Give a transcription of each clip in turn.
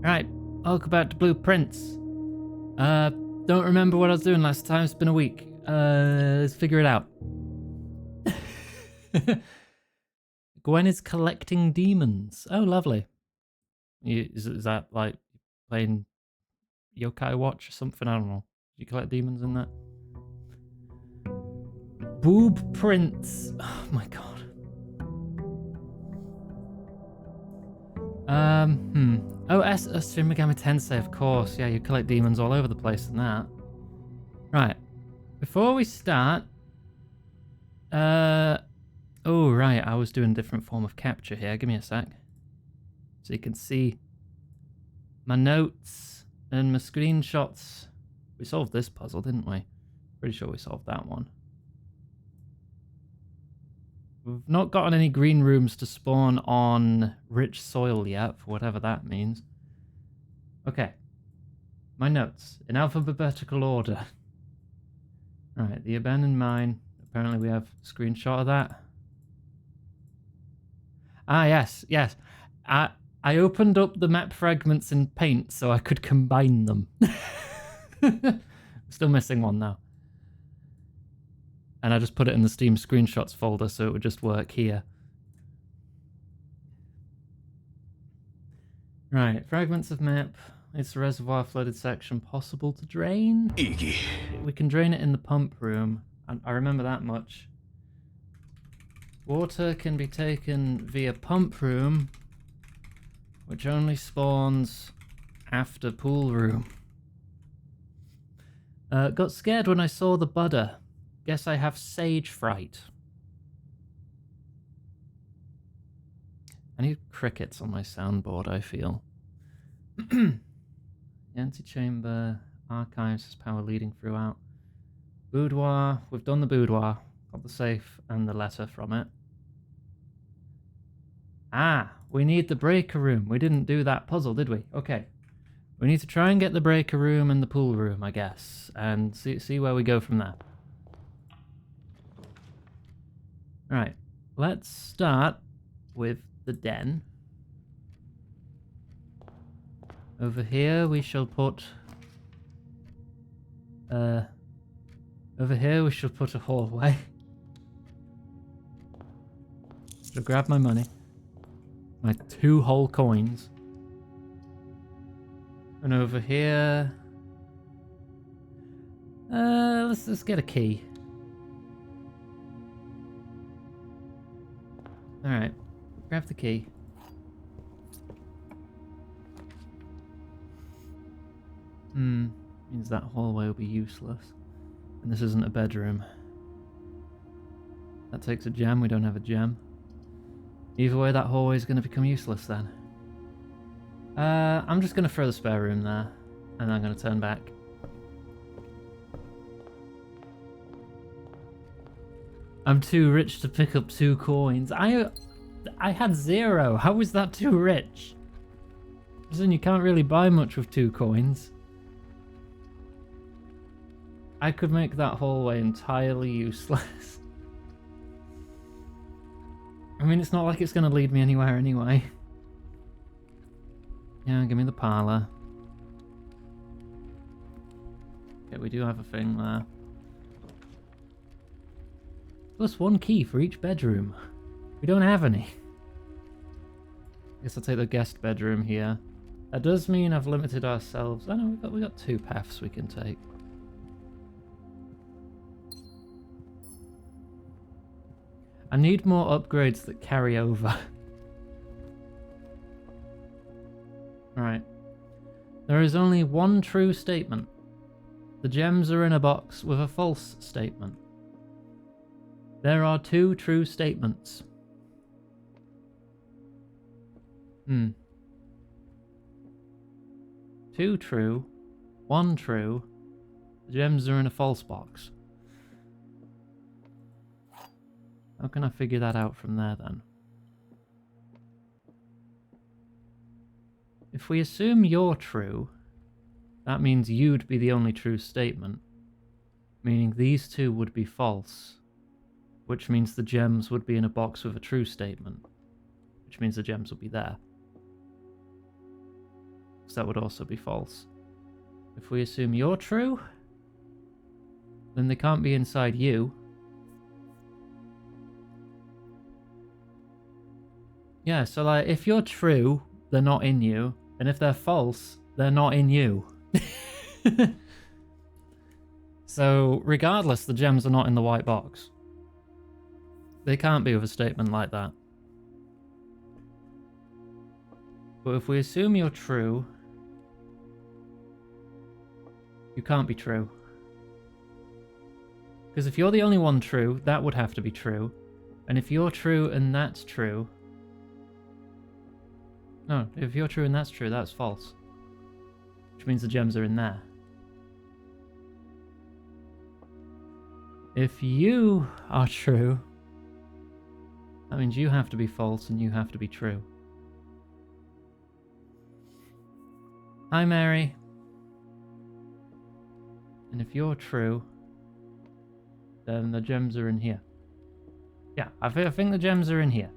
Right, welcome back to Blueprints. Don't remember what I was doing last time. It's been a week. Let's figure it out. Gwen is collecting demons. Oh, lovely. Is that like playing Yokai Watch or something? I don't know. Do you collect demons in that? Boob prints. Oh my god. Oh, Shin Megami Tensei, of course. Yeah, you collect demons all over the place in that. Right. Before we start, oh right, I was doing a different form of capture here. Give me a sec. So you can see my notes and my screenshots. We solved this puzzle, didn't we? Pretty sure we solved that one. We've not gotten any green rooms to spawn on rich soil yet, for whatever that means. Okay. My notes, in alphabetical order. Alright, the abandoned mine. Apparently we have a screenshot of that. Ah, yes. I opened up the map fragments in Paint so I could combine them. Still missing one now. And I just put it in the Steam screenshots folder so it would just work here. Right, fragments of map. It's a reservoir flooded section possible to drain. We can drain it in the pump room. I remember that much. Water can be taken via pump room, which only spawns after pool room. Got scared when I saw the Buddha. Guess I have sage fright. I need crickets on my soundboard, I feel. The antechamber, archives has power leading throughout. Boudoir, we've done the boudoir. Got the safe and the letter from it. Ah, we need the breaker room. We didn't do that puzzle, did we? Okay. We need to try and get the breaker room and the pool room, I guess. And see where we go from there. Right. Let's start with the den. Over here we shall put... over here we shall put a hallway. So grab my money. My 2 whole coins. And over here... let's get a key. Alright. Grab the key. Means that hallway will be useless. And this isn't a bedroom. That takes a gem, we don't have a gem. Either way, that hallway is going to become useless then. I'm just going to throw the spare room there. And I'm going to turn back. I'm too rich to pick up 2 coins. I had 0. How was that too rich? Listen, you can't really buy much with 2 coins. I could make that hallway entirely useless. I mean, it's not like it's going to lead me anywhere anyway. Yeah, give me the parlour. Okay, we do have a thing there. Plus 1 key for each bedroom. We don't have any. I guess I'll take the guest bedroom here. That does mean I've limited ourselves. I know we got 2 paths we can take. I need more upgrades that carry over. Right. There is only 1 true statement. The gems are in a box with a false statement. There are 2 true statements. 2 true, 1 true. The gems are in a false box. How can I figure that out from there then? If we assume you're true, that means you'd be the only true statement, meaning these 2 would be false, which means the gems would be in a box with a true statement, which means the gems will be there. because that would also be false. If we assume you're true, then they can't be inside you. Yeah, so like, if you're true, they're not in you, and if they're false, they're not in you. So, regardless, the gems are not in the white box. They can't be with a statement like that. But if we assume you're true, you can't be true. Because if you're the only one true, that would have to be true. And if you're true and that's true... No, if you're true and that's true, that's false. Which means the gems are in there. If you are true, that means you have to be false and you have to be true. Hi, Mary. And if you're true, then the gems are in here. Yeah, I think the gems are in here.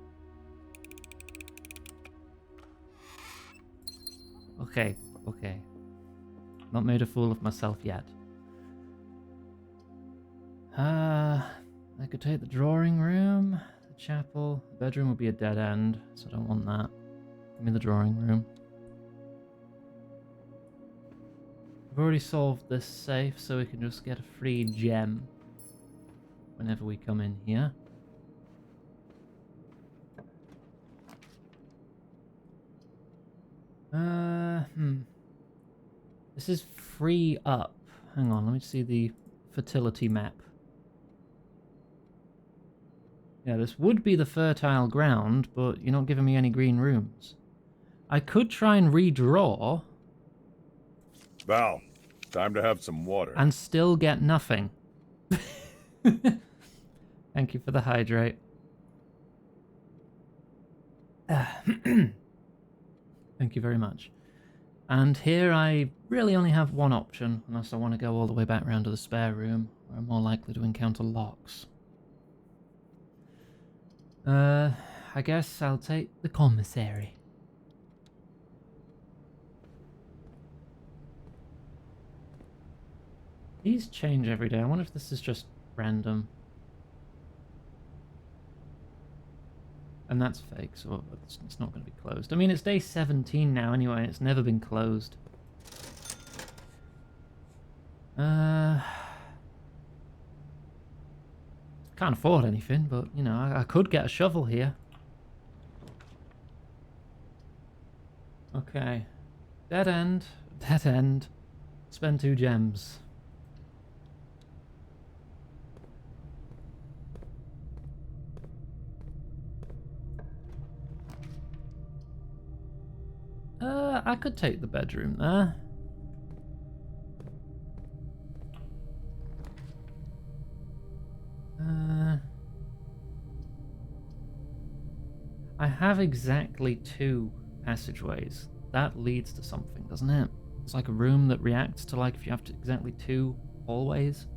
Okay, okay. Not made a fool of myself yet. I could take the drawing room, the chapel. The bedroom would be a dead end, so I don't want that. Give me the drawing room. We've already solved this safe, so we can just get a free gem whenever we come in here. This is free up. Hang on, let me see the fertility map. Yeah, this would be the fertile ground, but you're not giving me any green rooms. I could try and redraw. Val, time to have some water. And still get nothing. Thank you for the hydrate. Thank you very much. And here I really only have one option, unless I want to go all the way back round to the spare room, where I'm more likely to encounter locks. I guess I'll take the commissary. These change every day. I wonder if this is just random. And that's fake, so it's not going to be closed. I mean, it's day 17 now anyway, it's never been closed. Can't afford anything, but, you know, I could get a shovel here. Okay. Dead end. Dead end. Spend 2 gems. I could take the bedroom there. I have exactly 2 passageways. That leads to something, doesn't it? It's like a room that reacts to, like, if you have to exactly 2 hallways.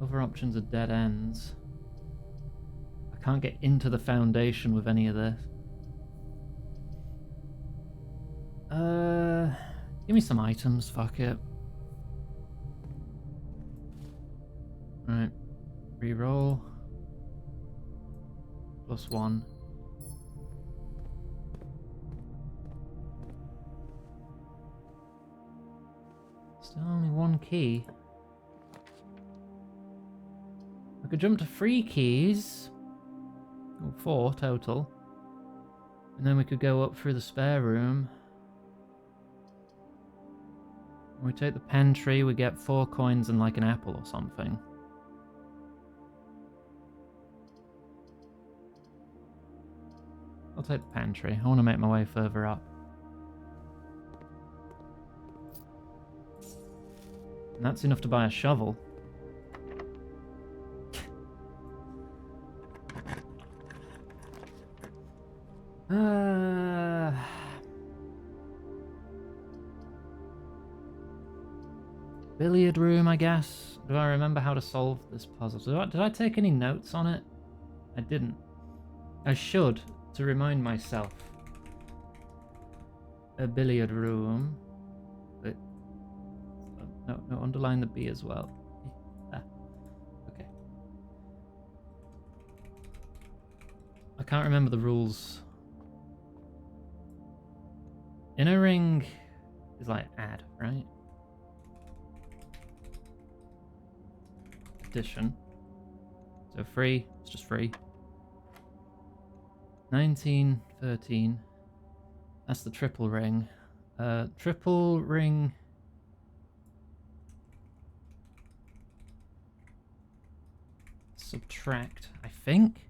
Other options are dead ends. I can't get into the foundation with any of this. Give me some items, fuck it. Right. Reroll. +1. Still only 1 key. I could jump to 3 keys. Oh, 4 total. And then we could go up through the spare room. When we take the pen tree, we get 4 coins and like an apple or something. I'll take the pantry. I want to make my way further up. And that's enough to buy a shovel. Billiard room, I guess. Do I remember how to solve this puzzle? Did I take any notes on it? I didn't. I should, to remind myself. a billiard room. But no, underline the B as well. Ah, okay. I can't remember the rules. Inner ring is like add, right? Addition. So free, it's just free. 19, 13. That's the triple ring. Triple ring. Subtract, I think.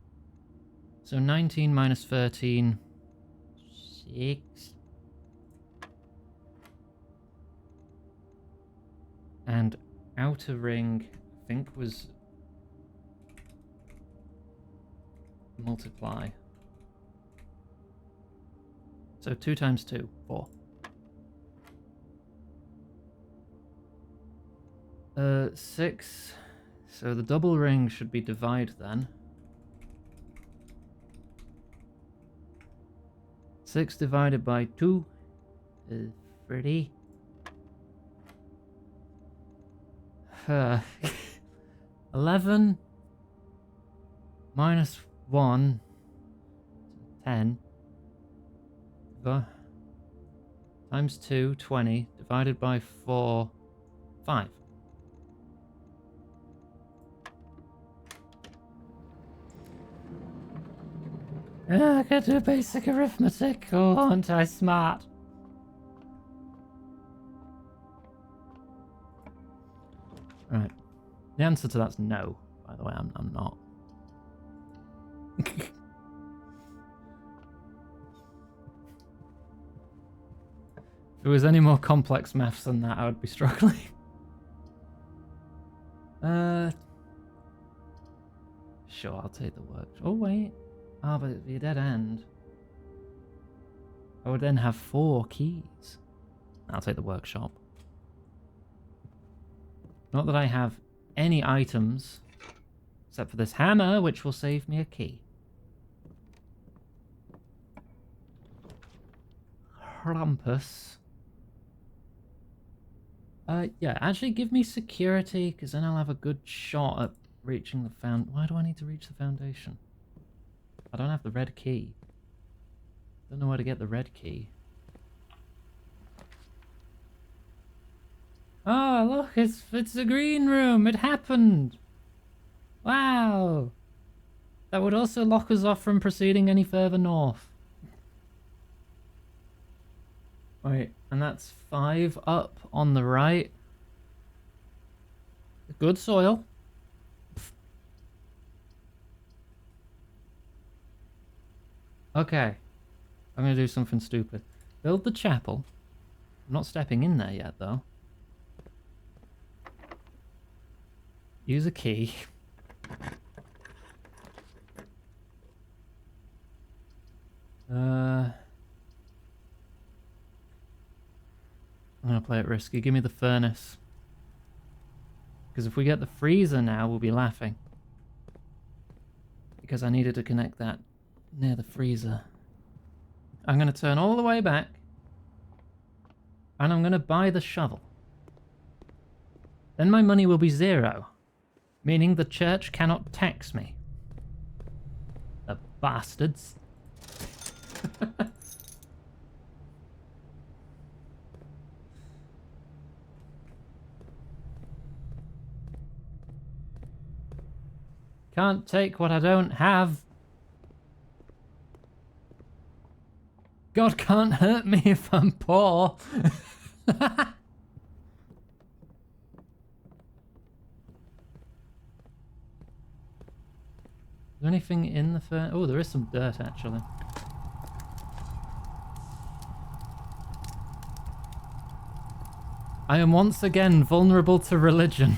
So 19 minus 13. 6. And outer ring, I think, was multiply. So 2 times 2, 4. 6. So the double ring should be divide then. 6 divided by 2 is 30. 11 minus 1, 10. Times 2, 20. Divided by 4, 5. I can do basic arithmetic. Oh, aren't I smart? Right. The answer to that's no, by the way. I'm not. If it was any more complex maths than that, I would be struggling. Sure, I'll take the work. Oh, wait. Ah, but it'd be a dead end. I would then have 4 keys. I'll take the workshop. Not that I have any items, except for this hammer, which will save me a key. Krampus. Yeah, actually give me security, because then I'll have a good shot at reaching the Why do I need to reach the foundation? I don't have the red key. Don't know where to get the red key. Oh, look, it's a green room. It happened. Wow. That would also lock us off from proceeding any further north. Wait, and that's 5 up on the right. Good soil. Okay. I'm going to do something stupid. Build the chapel. I'm not stepping in there yet, though. Use a key. I'm going to play it risky. Give me the furnace. Because if we get the freezer now, we'll be laughing. Because I needed to connect that near the freezer. I'm going to turn all the way back. And I'm going to buy the shovel. Then my money will be 0. Meaning the church cannot tax me. The bastards. Can't take what I don't have. God can't hurt me if I'm poor. Is there anything in the furnace? Oh, there is some dirt, actually. I am once again vulnerable to religion.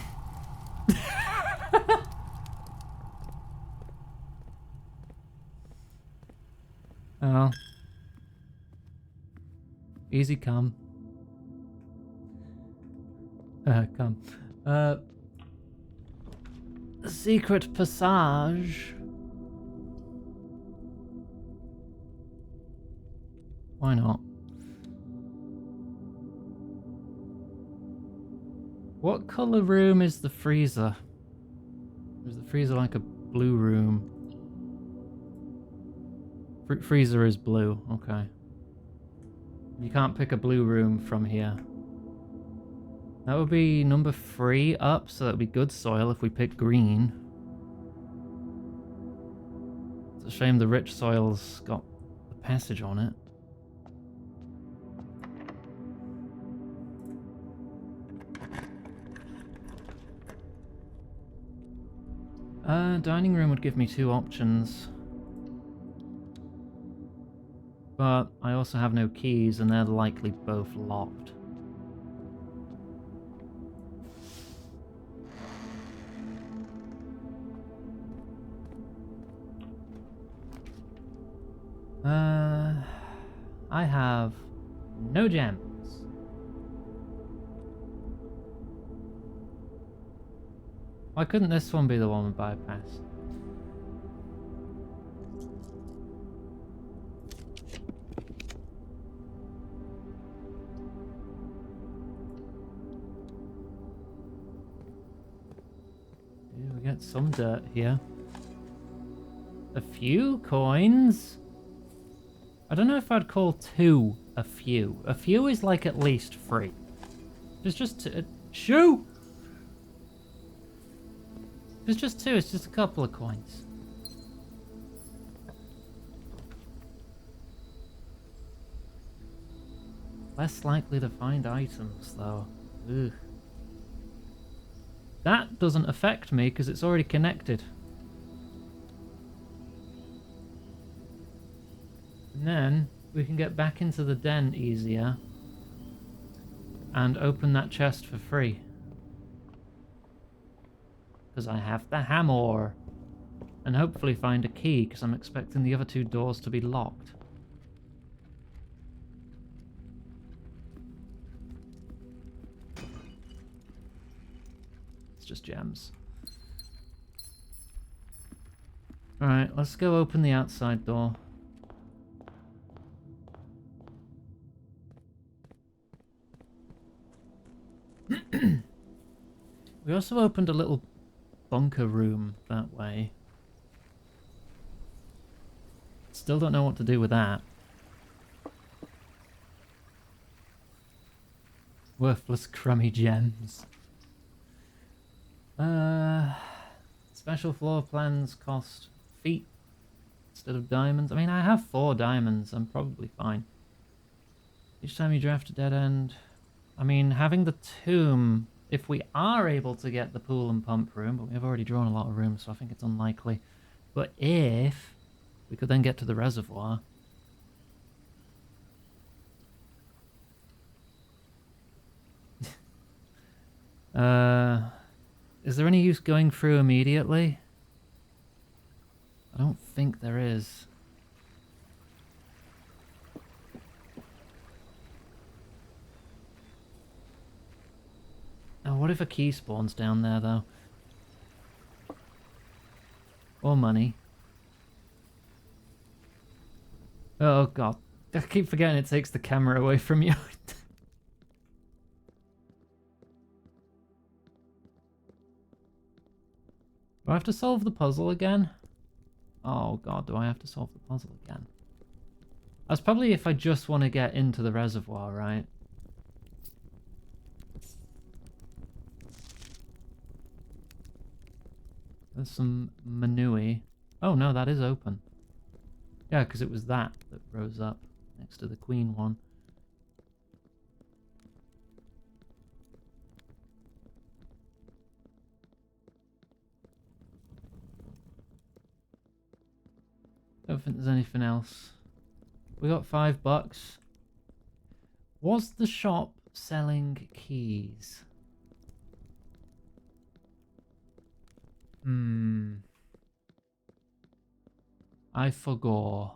Oh. Easy come. Come. Secret passage. Why not? What color room is the freezer? Is the freezer like a blue room? Freezer is blue, okay. You can't pick a blue room from here. That would be number 3 up, so that would be good soil if we pick green. It's a shame the rich soil's got the passage on it. Dining room would give me 2 options. But I also have no keys, and they're likely both locked. I have no gems. Why couldn't this one be the one we bypass? We get some dirt here. A few coins? I don't know if I'd call 2 a few. A few is like at least 3. It's just shoo! It's just 2, it's just a couple of coins. Less likely to find items, though. Ugh. That doesn't affect me because it's already connected. And then we can get back into the den easier and open that chest for free. Because I have the hammer. And hopefully find a key, because I'm expecting the other 2 doors to be locked. It's just gems. Alright, let's go open the outside door. We also opened a little bunker room that way. Still don't know what to do with that. Worthless crummy gems. Special floor plans cost feet instead of diamonds. I mean, I have 4 diamonds. I'm probably fine. Each time you draft a dead end. I mean, having the tomb, if we are able to get the pool and pump room, but we have already drawn a lot of rooms, so I think it's unlikely. But if we could then get to the reservoir. Is there any use going through immediately? I don't think there is. Oh, what if a key spawns down there, though? Or money. Oh, God. I keep forgetting it takes the camera away from you. Do I have to solve the puzzle again? Oh, God, do I have to solve the puzzle again? That's probably if I just want to get into the reservoir, right? There's some manure. Oh no, that is open. Yeah, because it was that rose up next to the queen one. Don't think there's anything else. We got $5. Was the shop selling keys? I forgot.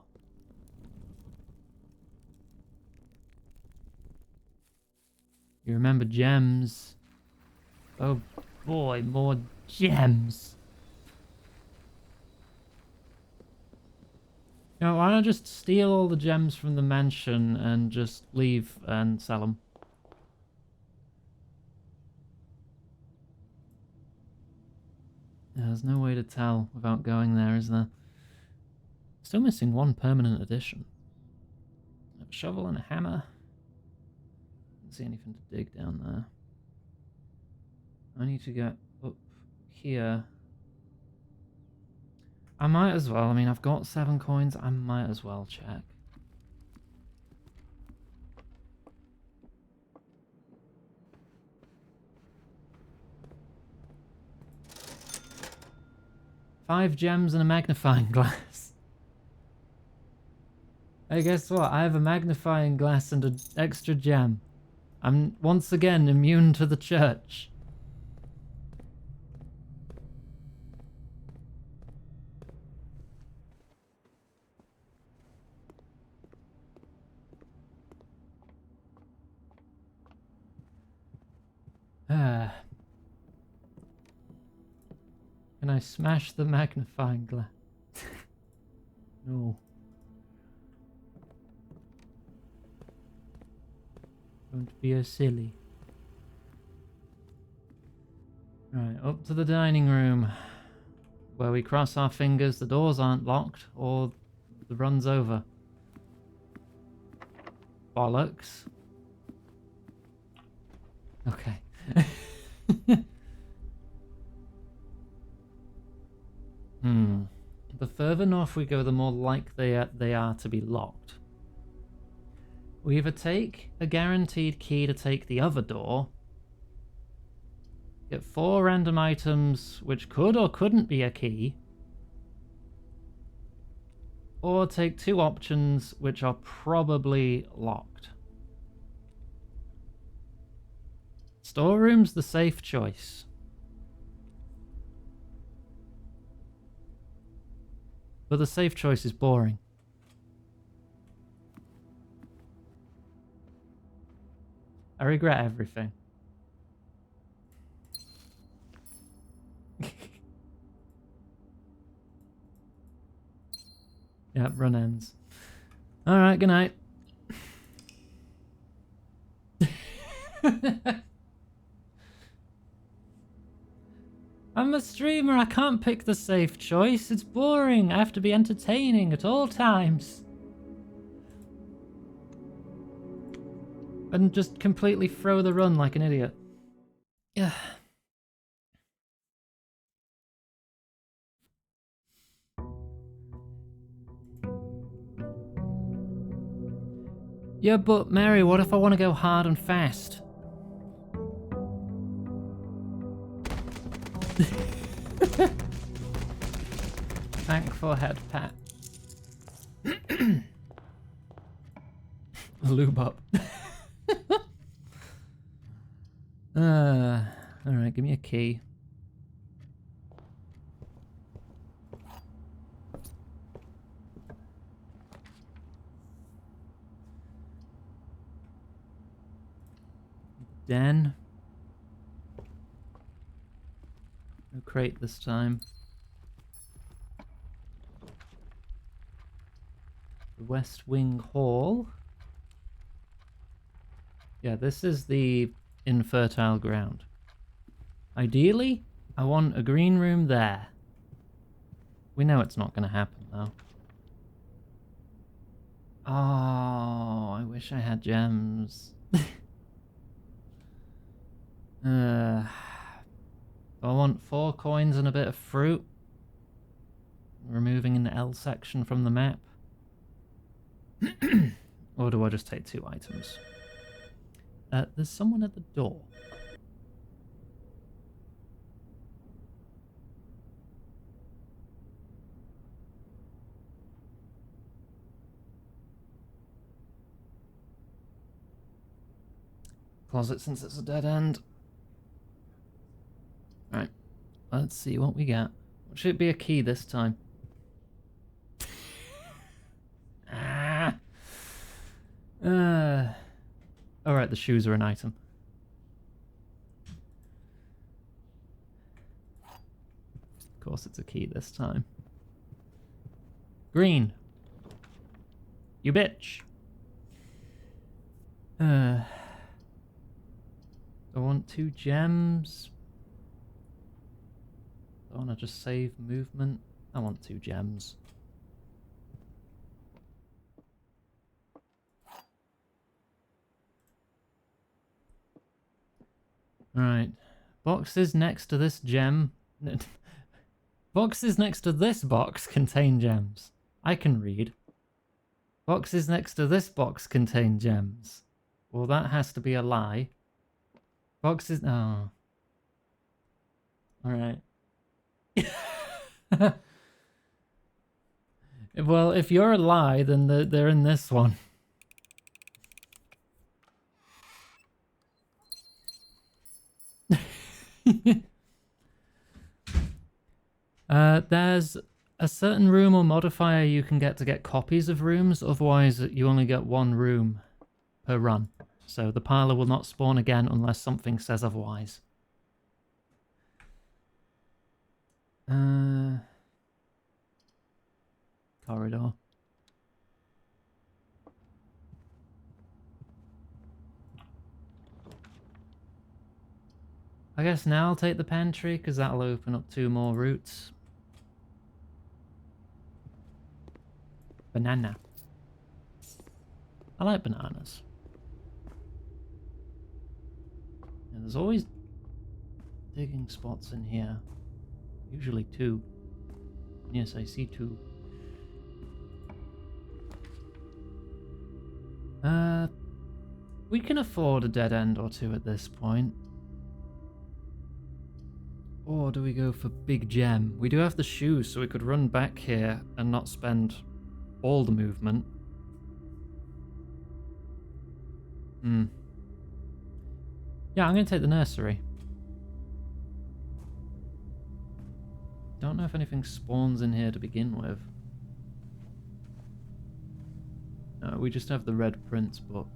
You remember gems? Oh boy, more gems. You know, why not just steal all the gems from the mansion and just leave and sell them? There's no way to tell without going there, is there? Still missing one permanent addition. A shovel and a hammer. Don't see anything to dig down there. I need to get up here. I might as well. I mean, I've got 7 coins. I might as well check. Five gems and a magnifying glass. Hey, guess what? I have a magnifying glass and an extra gem. I'm once again immune to the church. Can I smash the magnifying glass? No. Don't be a silly. Right, up to the dining room. Where we cross our fingers the doors aren't locked or the run's over. Bollocks. Okay. The further north we go, the more likely they are to be locked. We either take a guaranteed key to take the other door, get 4 random items which could or couldn't be a key, or take 2 options which are probably locked. Storeroom's the safe choice. But the safe choice is boring. I regret everything. Yep, run ends. Alright, good night. I'm a streamer, I can't pick the safe choice. It's boring. I have to be entertaining at all times. And just completely throw the run like an idiot. Yeah. Yeah, but Mary, what if I want to go hard and fast? Thankful head pat. Lube up. Alright, give me a key. Den. No crate this time. The West Wing Hall. Yeah, this is the infertile ground. Ideally, I want a green room there. We know it's not going to happen, though. Oh, I wish I had gems. I want 4 coins and a bit of fruit. Removing an L section from the map. Or do I just take 2 items? There's someone at the door. Closet since it's a dead end. Right, let's see what we got. Should it be a key this time? Alright, the shoes are an item. Of course it's a key this time. Green. You bitch. I want 2 gems. I want to just save movement. I want 2 gems. Right. Boxes next to this gem. Boxes next to this box contain gems. I can read. Boxes next to this box contain gems. Well, that has to be a lie. Boxes. Oh. Alright. Well, if you're a lie, then they're in this one. There's a certain room or modifier you can get to get copies of rooms, otherwise you only get 1 room per run. So the parlour will not spawn again unless something says otherwise. Corridor. I guess now I'll take the pantry, because that'll open up 2 more routes. Banana. I like bananas. And there's always digging spots in here. Usually 2. Yes, I see 2. We can afford a dead end or 2 at this point. Or do we go for big gem? We do have the shoes, so we could run back here and not spend all the movement. Yeah, I'm going to take the nursery. Don't know if anything spawns in here to begin with. No, we just have the Red Prince book.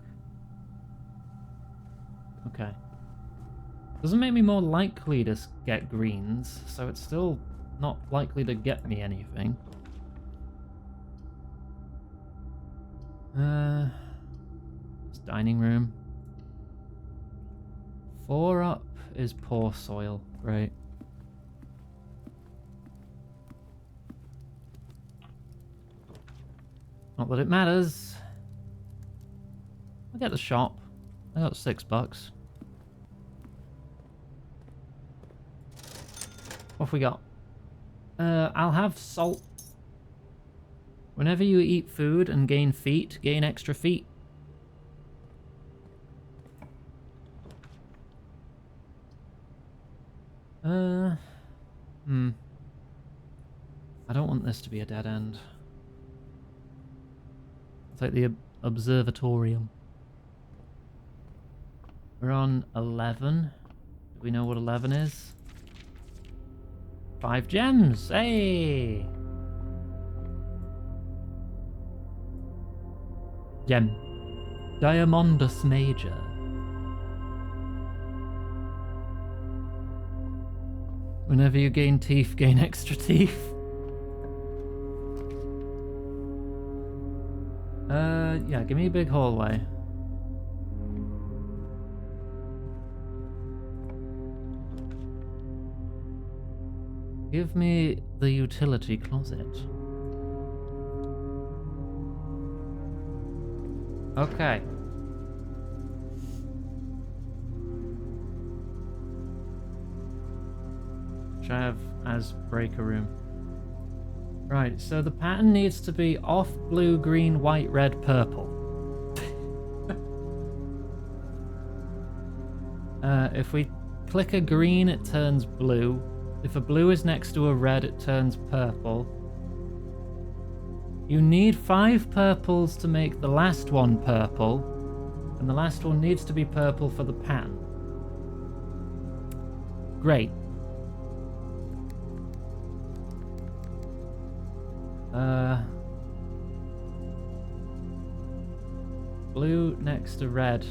Okay. Doesn't make me more likely to get greens, so it's still not likely to get me anything. It's dining room. 4 up is poor soil, right? Not that it matters. I'll get the shop. I got $6. What have we got? I'll have salt. Whenever you eat food and gain feet, gain extra feet. I don't want this to be a dead end. I'll take the observatorium. We're on 11. Do we know what 11 is? 5 gems! Hey! Gem. Diamondus Major. Whenever you gain teeth, gain extra teeth. Yeah, give me a big hallway. Give me the utility closet. Okay. Which I have as breaker room. Right, so the pattern needs to be off blue, green, white, red, purple. If we click a green, it turns blue. If a blue is next to a red, it turns purple. You need 5 purples to make the last one purple, and the last one needs to be purple for the pattern. Great. Blue next to red.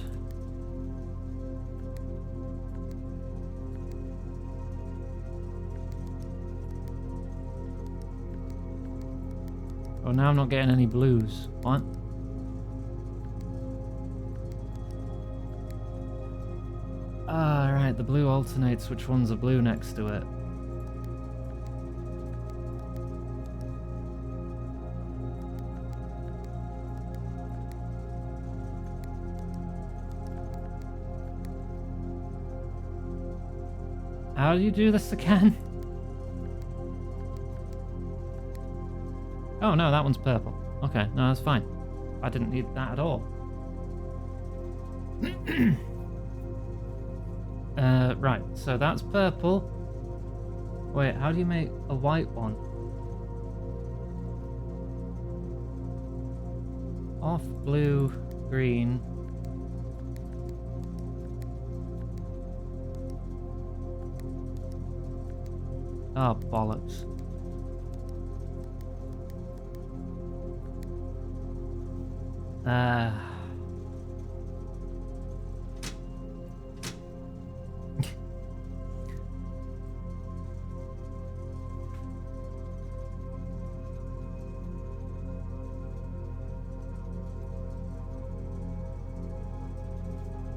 Oh, now I'm not getting any blues. What? Ah, right, the blue alternates which one's a blue next to it. How do you do this again? Oh no, that one's purple. Okay, no, that's fine. I didn't need that at all. Right, so that's purple. Wait, how do you make a white one? Off blue, green. Oh, bollocks.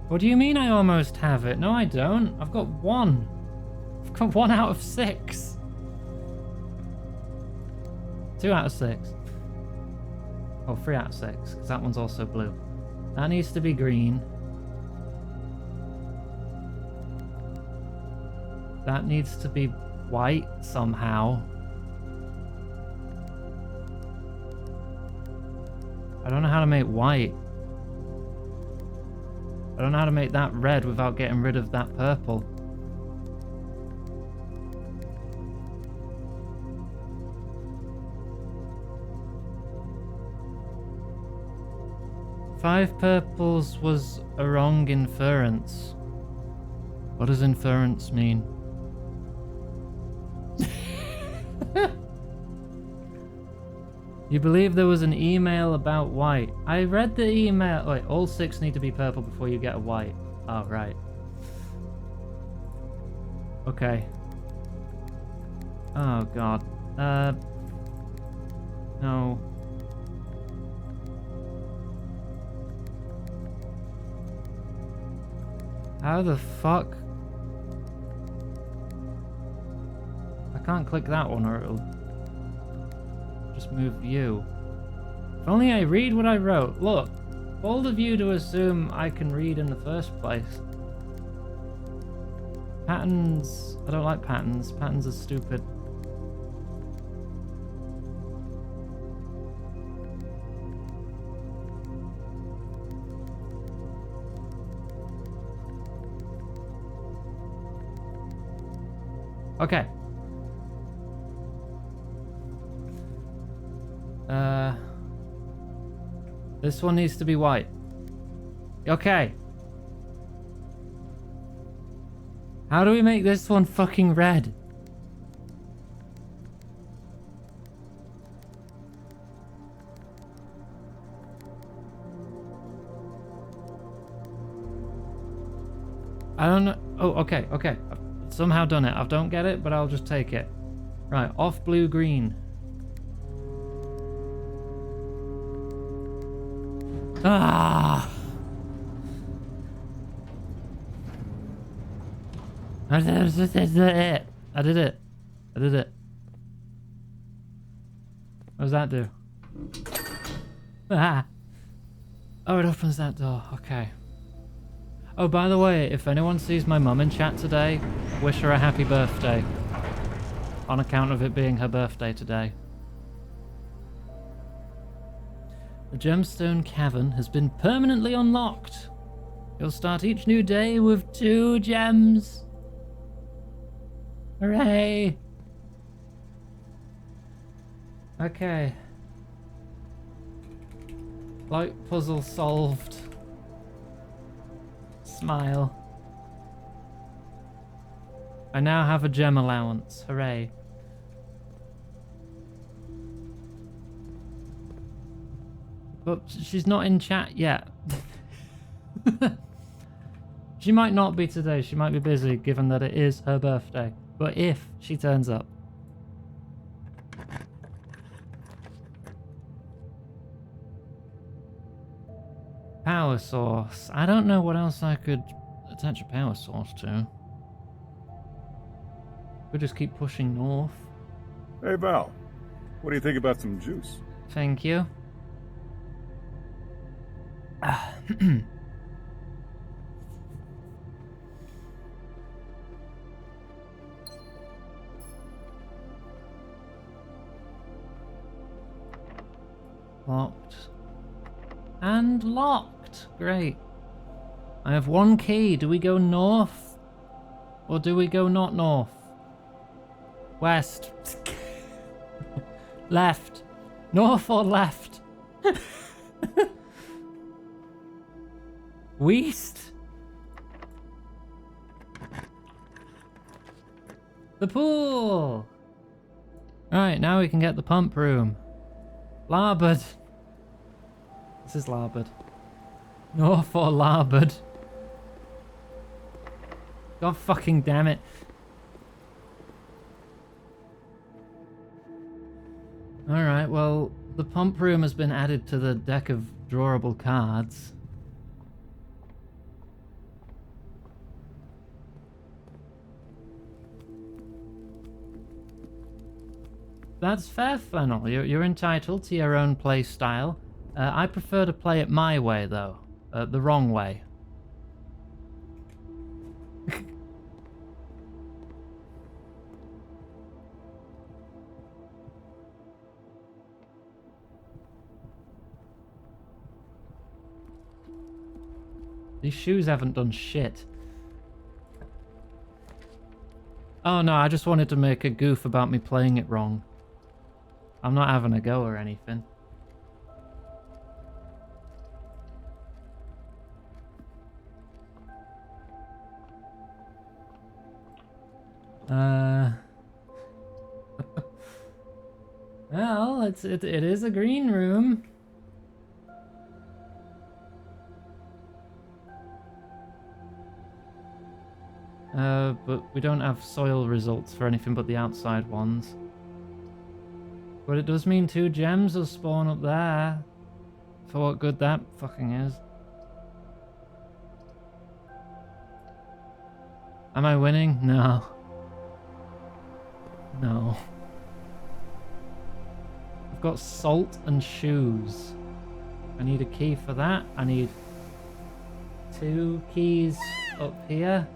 What do you mean I almost have it? No, I don't. I've got 1. I've got 1 out of 6. 2 out of 6. Oh, 3 out of 6, because that one's also blue. That needs to be green. That needs to be white somehow. I don't know how to make white. I don't know how to make that red without getting rid of that purple. Five purples was a wrong inference. What does inference mean? You believe there was an email about white? I read the email. Wait, all 6 need to be purple before you get a white. Oh, right. Okay. Oh, God. No. How the fuck? I can't click that one or it'll just move view. If only I read what I wrote. Look, bold of you to assume I can read in the first place. Patterns. I don't like patterns. Patterns are stupid. Okay. This one needs to be white. Okay. How do we make this one fucking red? I don't know. Oh, okay, okay. I've somehow done it. I don't get it, but I'll just take it. Right, off blue, green. Ah! I did it. I did it. I did it. What does that do? Ah! Oh, it opens that door. Okay. Oh, by the way, if anyone sees my mum in chat today, wish her a happy birthday. On account of it being her birthday today. The gemstone cavern has been permanently unlocked. You'll start each new day with 2 gems. Hooray! Okay. Like puzzle solved. Smile. I now have a gem allowance. Hooray. But she's not in chat yet. She might not be today. She might be busy, given that it is her birthday. But if she turns up. Power source. I don't know what else I could attach a power source to. Could just keep pushing north. Hey, Val. What do you think about some juice? Thank you. locked. And locked. Great. I have one key. Do we go north? Or do we go not north? West. Left. North or left? West. The pool. Alright, now we can get the pump room. Larboard. This is larboard. North or larboard? God fucking damn it. Alright, well, the pump room has been added to the deck of drawable cards. That's fair, Fennel. You're entitled to your own play style. I prefer to play it my way, though. The wrong way. These shoes haven't done shit. Oh no, I just wanted to make a goof about me playing it wrong. I'm not having a go or anything. Well, it is a green room. But we don't have soil results for anything but the outside ones. But it does mean 2 gems will spawn up there. For what good that fucking is. Am I winning? No. No. I've got salt and shoes. I need a key for that. I need 2 keys up here.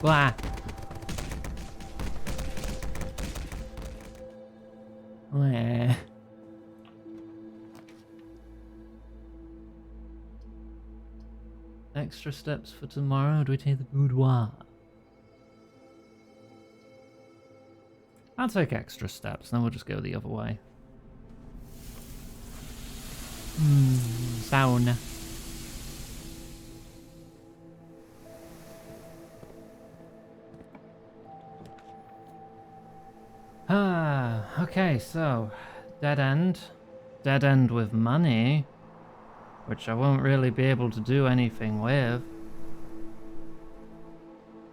Blah. Bleh. Extra steps for tomorrow. Do we take the boudoir? I'll take extra steps, then we'll just go the other way. Sauna. Okay, so dead end. Dead end with money, which I won't really be able to do anything with.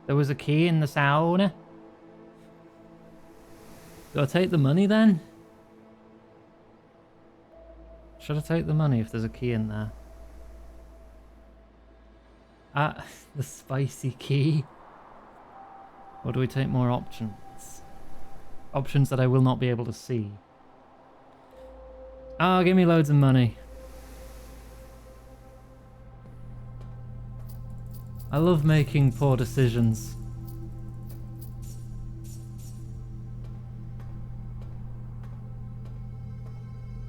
There was a key in the sauna. Do I take the money then? Should I take the money if there's a key in there? Ah, the spicy key. Or do we take more options? Options that I will not be able to see. Oh, give me loads of money. I love making poor decisions.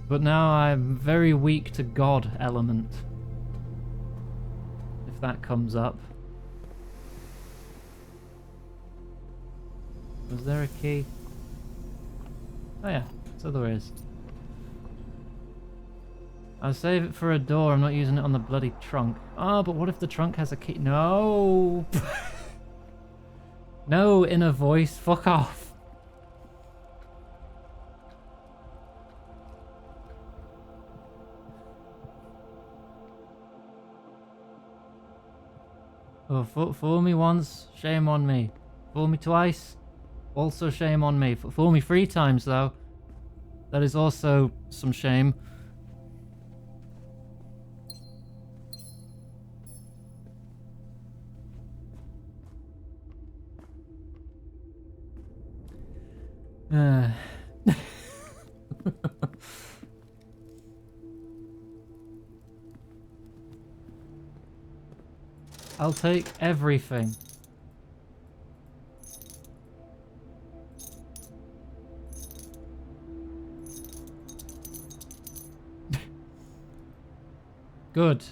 But now I'm very weak to God element. If that comes up. Was there a key? Oh yeah, so there is. I'll save it for a door, I'm not using it on the bloody trunk. Oh, but what if the trunk has a key? No! No, inner voice, fuck off. Oh, fool me once, shame on me. Fool me twice, also shame on me. Fool me 3 times though. That is also some shame. I'll take everything. Good.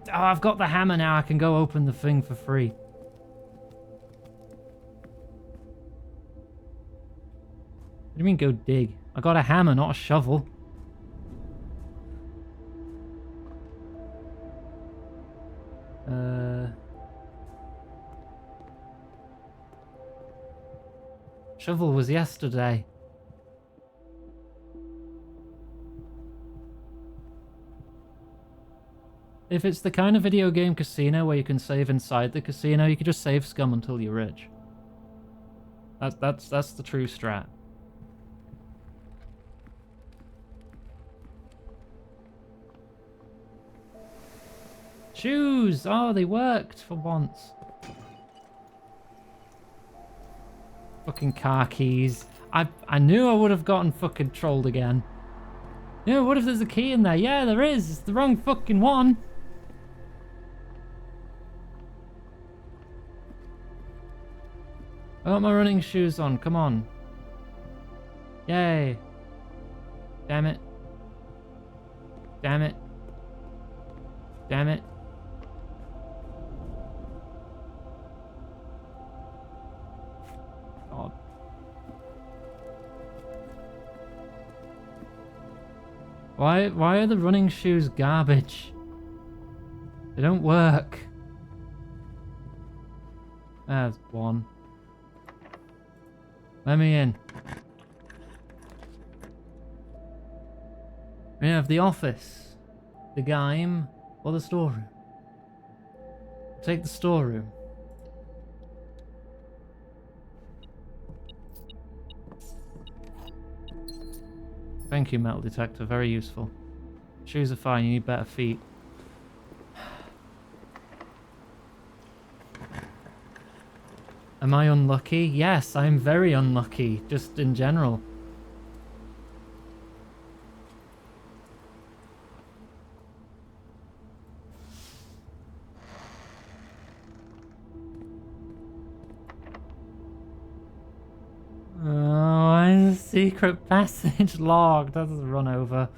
Oh, I've got the hammer now. I can go open the thing for free. What do you mean go dig? I got a hammer, not a shovel. Shovel was yesterday. If it's the kind of video game casino where you can save inside the casino, you can just save scum until you're rich. That's the true strat. Shoes! Oh, they worked for once. Fucking car keys. I knew I would have gotten fucking trolled again. Yeah, what if there's a key in there? Yeah, there is. It's the wrong fucking one. I got my running shoes on. Come on. Yay. Damn it. Damn it. Damn it. God. Why are the running shoes garbage? They don't work. There's one. Let me in. We have the office, the game, or the storeroom. Take the storeroom. Thank you, metal detector. Very useful. Shoes are fine. You need better feet. Am I unlucky? Yes, I'm very unlucky, just in general. Oh, I'm secret passage logged. That doesn't run over.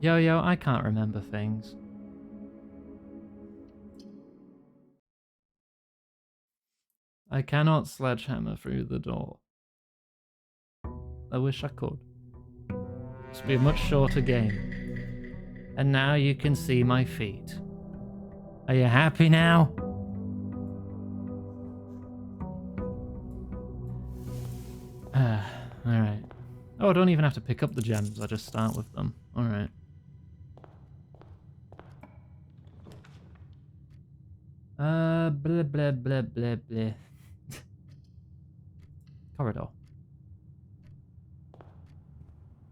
Yo, I can't remember things. I cannot sledgehammer through the door. I wish I could. This would be a much shorter game. And now you can see my feet. Are you happy now? Alright. Oh, I don't even have to pick up the gems. I just start with them. Alright. Blah, blah, blah, blah, blah. Corridor.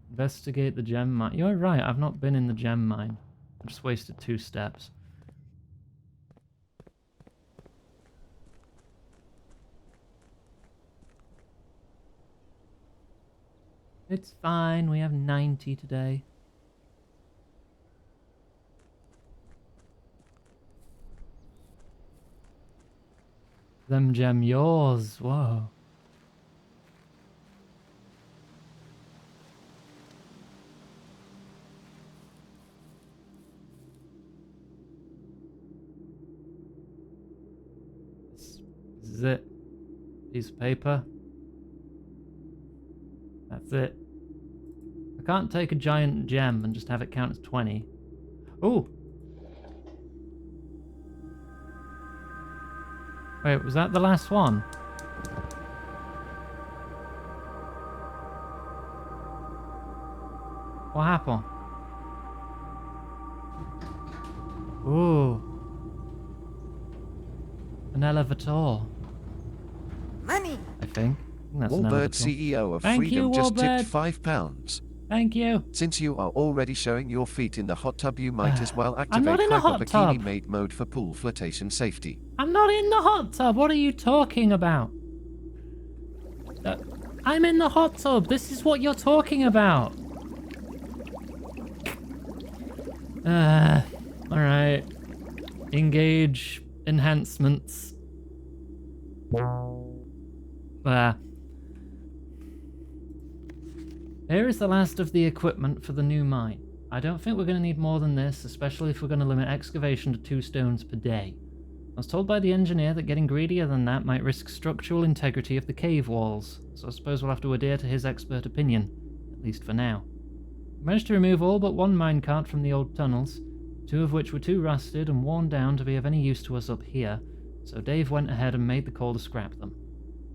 Investigate the gem mine. You're right, I've not been in the gem mine. I just wasted 2 steps. It's fine, we have 90 today. Them gem yours, whoa. This is it. Piece of paper. That's it. I can't take a giant gem and just have it count as 20. Ooh! Wait, was that the last one? What happened? Ooh. An elevator. Money. I think. That's an Warbird elevator. CEO of Thank Freedom you, just Warbird. tipped £5. Thank you. Since you are already showing your feet in the hot tub, you might as well I'm not activate in a hot Hyper tub. Bikini Mate mode for pool flotation safety. I'm not in the hot tub. What are you talking about? I'm in the hot tub. This is what you're talking about. Alright. Engage enhancements. Here is the last of the equipment for the new mine. I don't think we're going to need more than this, especially if we're going to limit excavation to 2 stones per day. I was told by the engineer that getting greedier than that might risk structural integrity of the cave walls, so I suppose we'll have to adhere to his expert opinion, at least for now. We managed to remove all but 1 minecart from the old tunnels, 2 of which were too rusted and worn down to be of any use to us up here, so Dave went ahead and made the call to scrap them.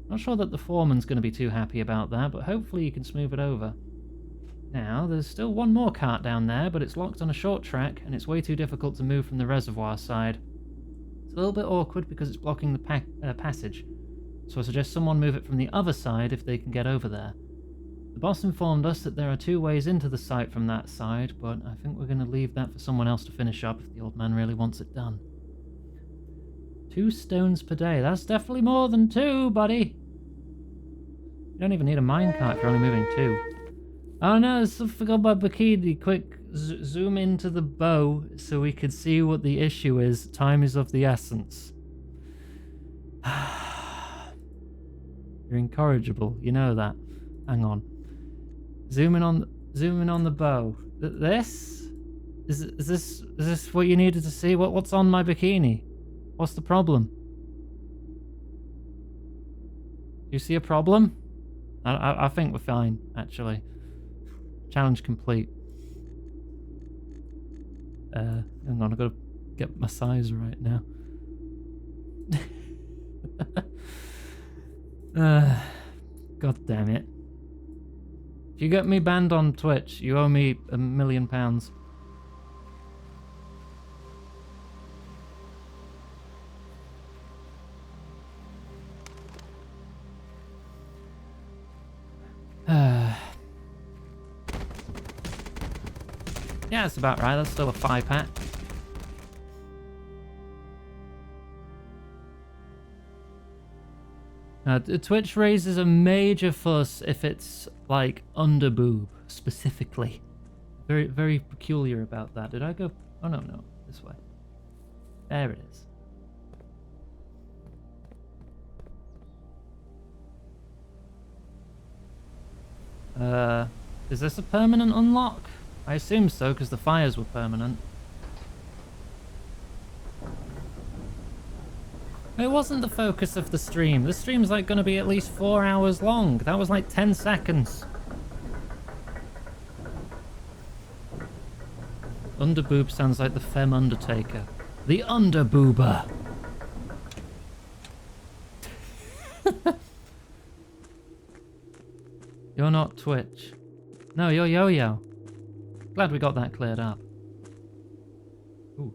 Not sure that the foreman's going to be too happy about that, but hopefully he can smooth it over. Now, there's still 1 more cart down there, but it's locked on a short track, and it's way too difficult to move from the reservoir side. It's a little bit awkward because it's blocking the passage, so I suggest someone move it from the other side if they can get over there. The boss informed us that there are 2 ways into the site from that side, but I think we're going to leave that for someone else to finish up if the old man really wants it done. 2 stones per day, that's definitely more than 2, buddy! You don't even need a minecart if you're only moving 2. Oh no, I forgot about bikini. Quick, zoom into the bow so we can see what the issue is. Time is of the essence. You're incorrigible, you know that. Hang on. Zoom in on the bow. This? Is this what you needed to see? What's on my bikini? What's the problem? You see a problem? I think we're fine, actually. Challenge complete. Hang on, I've got to get my size right now. God damn it. If you get me banned on Twitch, you owe me £1 million. Yeah, that's about right. That's still a 5-pack. Twitch raises a major fuss if it's like under boob specifically. Very, very peculiar about that. Did I go? Oh no, this way. There it is. Is this a permanent unlock? I assume so, because the fires were permanent. It wasn't the focus of the stream. The stream's like going to be at least 4 hours long. That was like 10 seconds. Underboob sounds like the Femme Undertaker. The Underboober. You're not Twitch. No, you're Yo-Yo. Glad we got that cleared up. Ooh.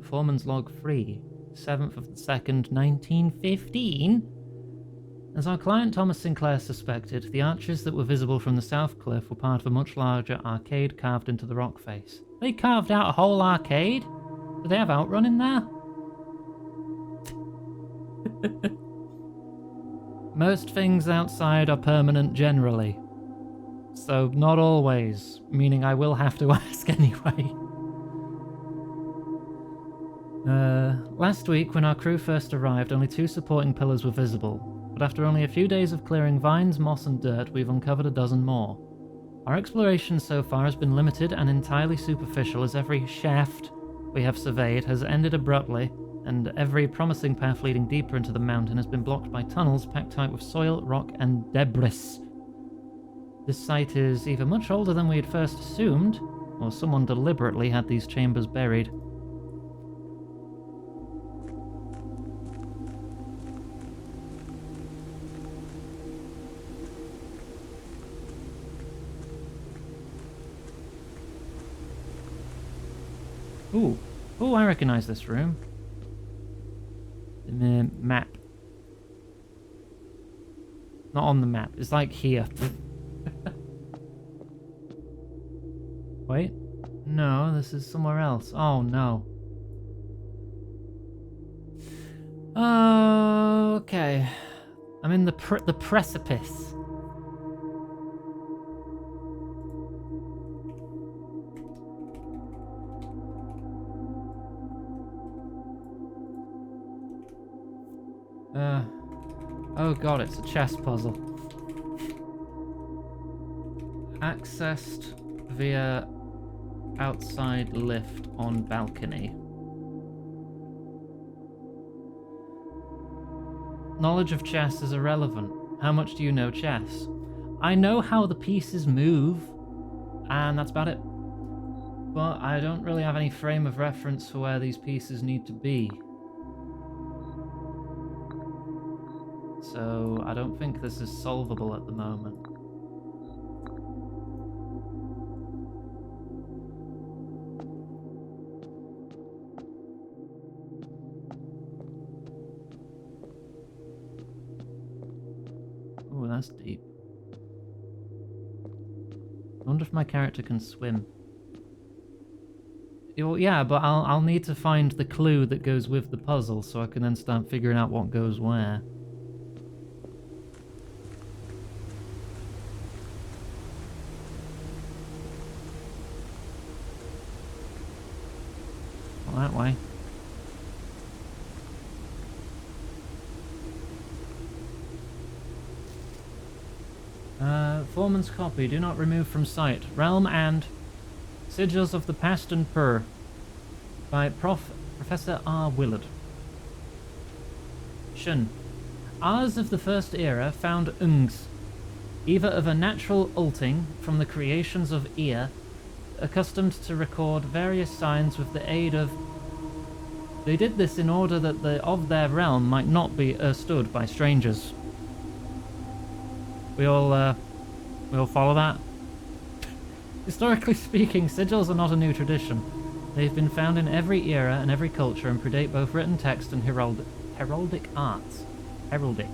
Foreman's log 3, 7th of the 2nd, 1915. As our client Thomas Sinclair suspected, the arches that were visible from the south cliff were part of a much larger arcade carved into the rock face. They carved out a whole arcade? Do they have Outrun in there? Most things outside are permanent generally. So, not always, meaning I will have to ask anyway. Last week, when our crew first arrived, only 2 supporting pillars were visible, but after only a few days of clearing vines, moss and dirt, we've uncovered a dozen more. Our exploration so far has been limited and entirely superficial, as every shaft we have surveyed has ended abruptly, and every promising path leading deeper into the mountain has been blocked by tunnels packed tight with soil, rock, and debris. This site is either much older than we had first assumed, or someone deliberately had these chambers buried. Ooh. Ooh, I recognize this room. The map. Not on the map. It's like here. Wait. No, this is somewhere else. Oh, no. Okay. I'm in the precipice. Oh god, it's a chess puzzle. Accessed via outside lift on balcony. Knowledge of chess is irrelevant. How much do you know chess? I know how the pieces move, and that's about it. But I don't really have any frame of reference for where these pieces need to be. So I don't think this is solvable at the moment. Oh, that's deep. I wonder if my character can swim. Well, yeah, but I'll need to find the clue that goes with the puzzle so I can then start figuring out what goes where. Well, that way. Foreman's copy. Do not remove from sight. Realm and Sigils of the Past and Pur by Professor R. Willard. Shun. Ours of the First Era found Ungs, either of a natural ulting from the creations of Ear, accustomed to record various signs with the aid of... They did this in order that the of their realm might not be understood by strangers. We all follow that? Historically speaking, sigils are not a new tradition. They've been found in every era and every culture and predate both written text and heraldic arts. Heraldic.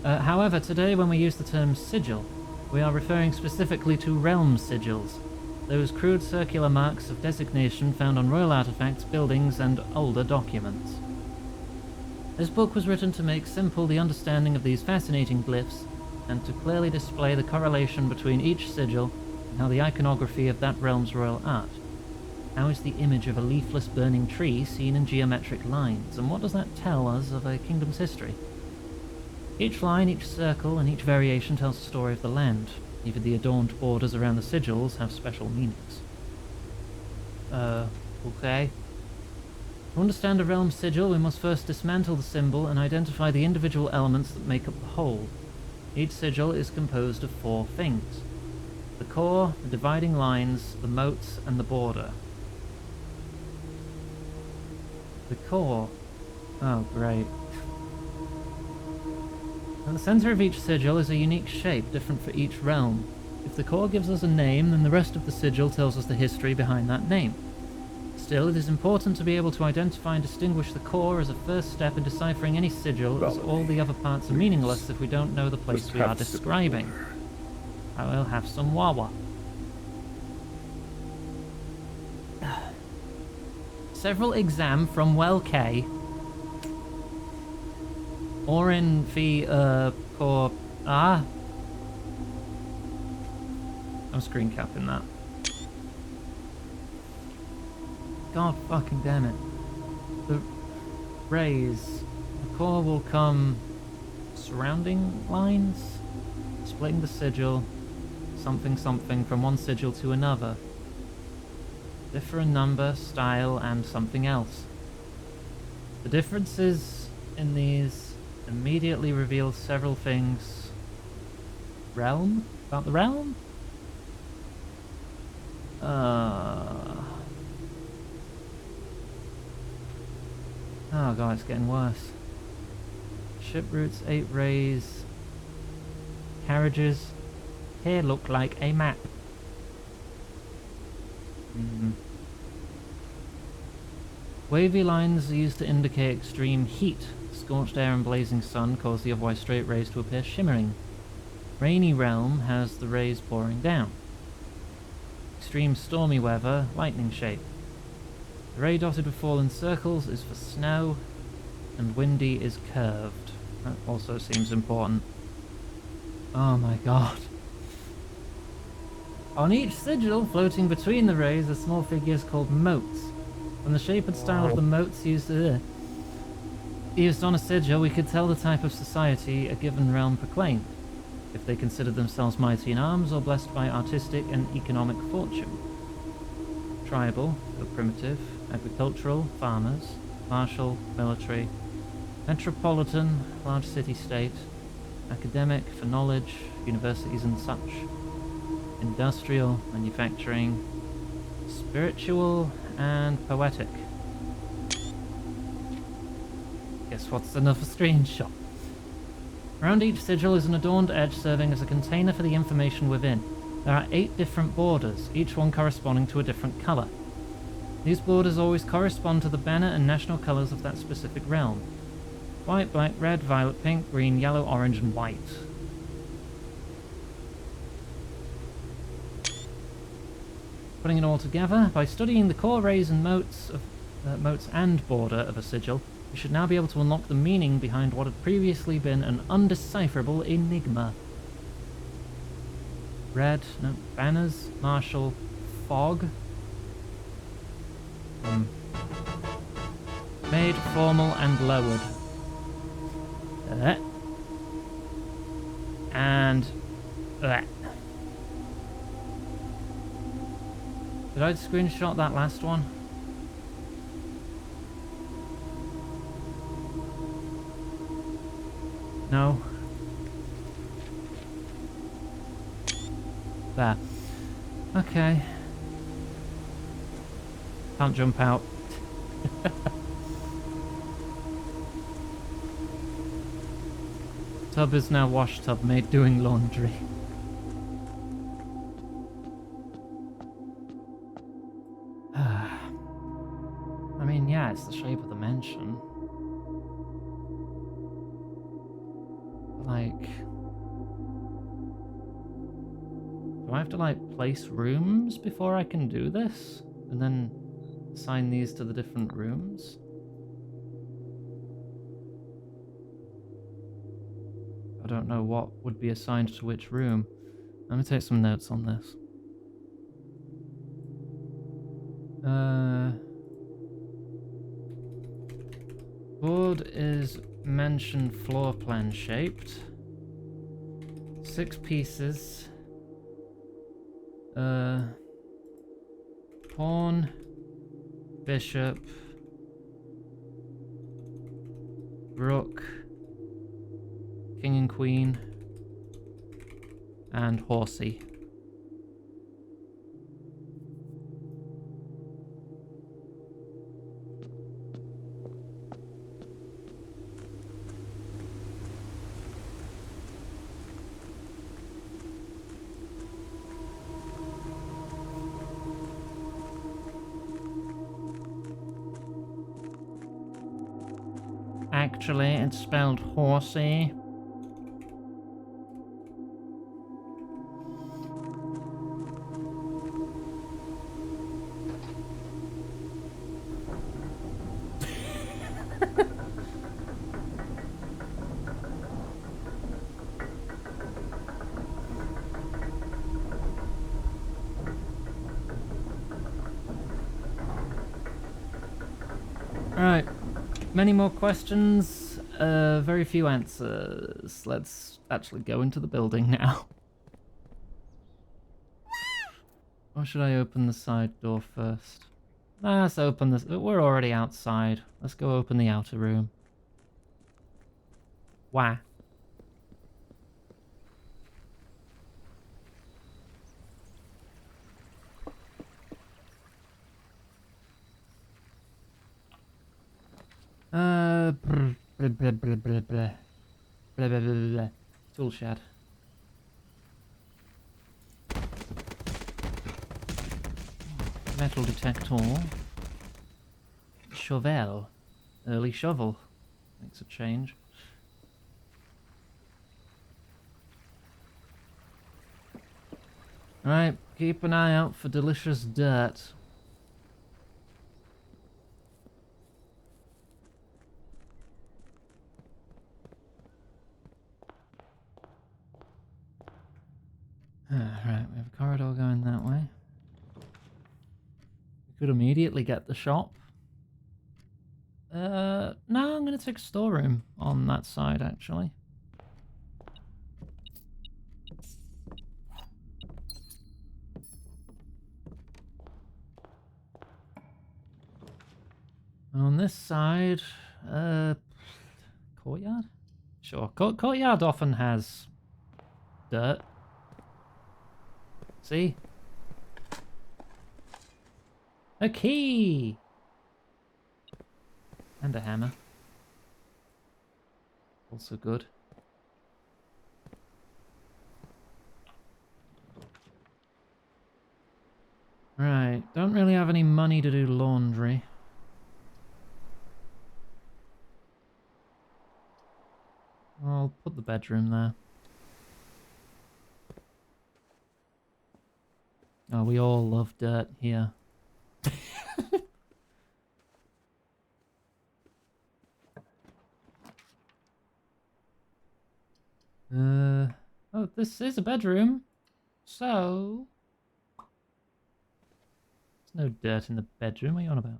However, today when we use the term sigil, we are referring specifically to realm sigils, those crude circular marks of designation found on royal artifacts, buildings, and older documents. This book was written to make simple the understanding of these fascinating glyphs, and to clearly display the correlation between each sigil and how the iconography of that realm's royal art. How is the image of a leafless burning tree seen in geometric lines, and what does that tell us of a kingdom's history? Each line, each circle, and each variation tells the story of the land. Even the adorned borders around the sigils have special meanings. Okay. To understand a realm sigil, we must first dismantle the symbol and identify the individual elements that make up the whole. Each sigil is composed of 4 things: the core, the dividing lines, the moats, and the border. The core. Oh, great. At the center of each sigil is a unique shape, different for each realm. If the core gives us a name, then the rest of the sigil tells us the history behind that name. Still, it is important to be able to identify and distinguish the core as a first step in deciphering any sigil, as all the other parts are meaningless if we don't know the place we are describing. I will have some wawa. Several exam from Well K. Or in the core. I'm screen capping that. God fucking damn it. The rays. The core will come surrounding lines, splitting the sigil, something something from one sigil to another. Differ in number, style, and something else. The differences in these immediately reveal several things. Realm? About the realm? Oh god, it's getting worse. Ship routes, 8 rays. Carriages. Here look like a map. Wavy lines are used to indicate extreme heat. Scorched air and blazing sun cause the otherwise straight rays to appear shimmering. Rainy realm has the rays pouring down. Extreme stormy weather, lightning shape. The ray dotted with fallen circles is for snow, and windy is curved. That also seems important. Oh my god. On each sigil floating between the rays are small figures called moats. From the shape and style of the moats used on a sigil, we could tell the type of society a given realm proclaimed, if they considered themselves mighty in arms or blessed by artistic and economic fortune. Tribal, or primitive, agricultural, farmers, martial, military, metropolitan, large city-state, academic, for knowledge, universities and such, industrial, manufacturing, spiritual, and poetic. Guess what's another screenshot? Around each sigil is an adorned edge serving as a container for the information within. There are 8 different borders, each one corresponding to a different colour. These borders always correspond to the banner and national colours of that specific realm. White, black, red, violet, pink, green, yellow, orange, and white. Putting it all together, by studying the core rays and moats and border of a sigil, we should now be able to unlock the meaning behind what had previously been an undecipherable enigma. Red, no, banners, martial, fog. Made, formal, and lowered. And that. Did I screenshot that last one? No. There. Okay. Can't jump out. Tub is now wash tub made doing laundry. I mean, yeah, it's the shape of the mansion. Like, do I have to like place rooms before I can do this? And then assign these to the different rooms? I don't know what would be assigned to which room. Let me take some notes on this. Board is mansion floor plan shaped. 6 pieces. Pawn, bishop, rook, king and queen, and horsey. Actually, it's spelled horsey. Alright, many more questions, very few answers. Let's actually go into the building now. Or should I open the side door first? Let's open this. We're already outside. Let's go open the outer room. Why? Blah, blah, blah, blah, blah. Blah, blah, blah, blah. Tool shed. Metal detector. Shovel. Early shovel. Makes a change. Alright, keep an eye out for delicious dirt. Right, we have a corridor going that way. We could immediately get the shop. No, I'm going to take a storeroom on that side, actually. On this side, courtyard? Sure, courtyard often has dirt. See? A key! And a hammer. Also good. Right, don't really have any money to do laundry. I'll put the bedroom there. Oh, we all love dirt here. Oh, this is a bedroom. So... There's no dirt in the bedroom, what are you on about?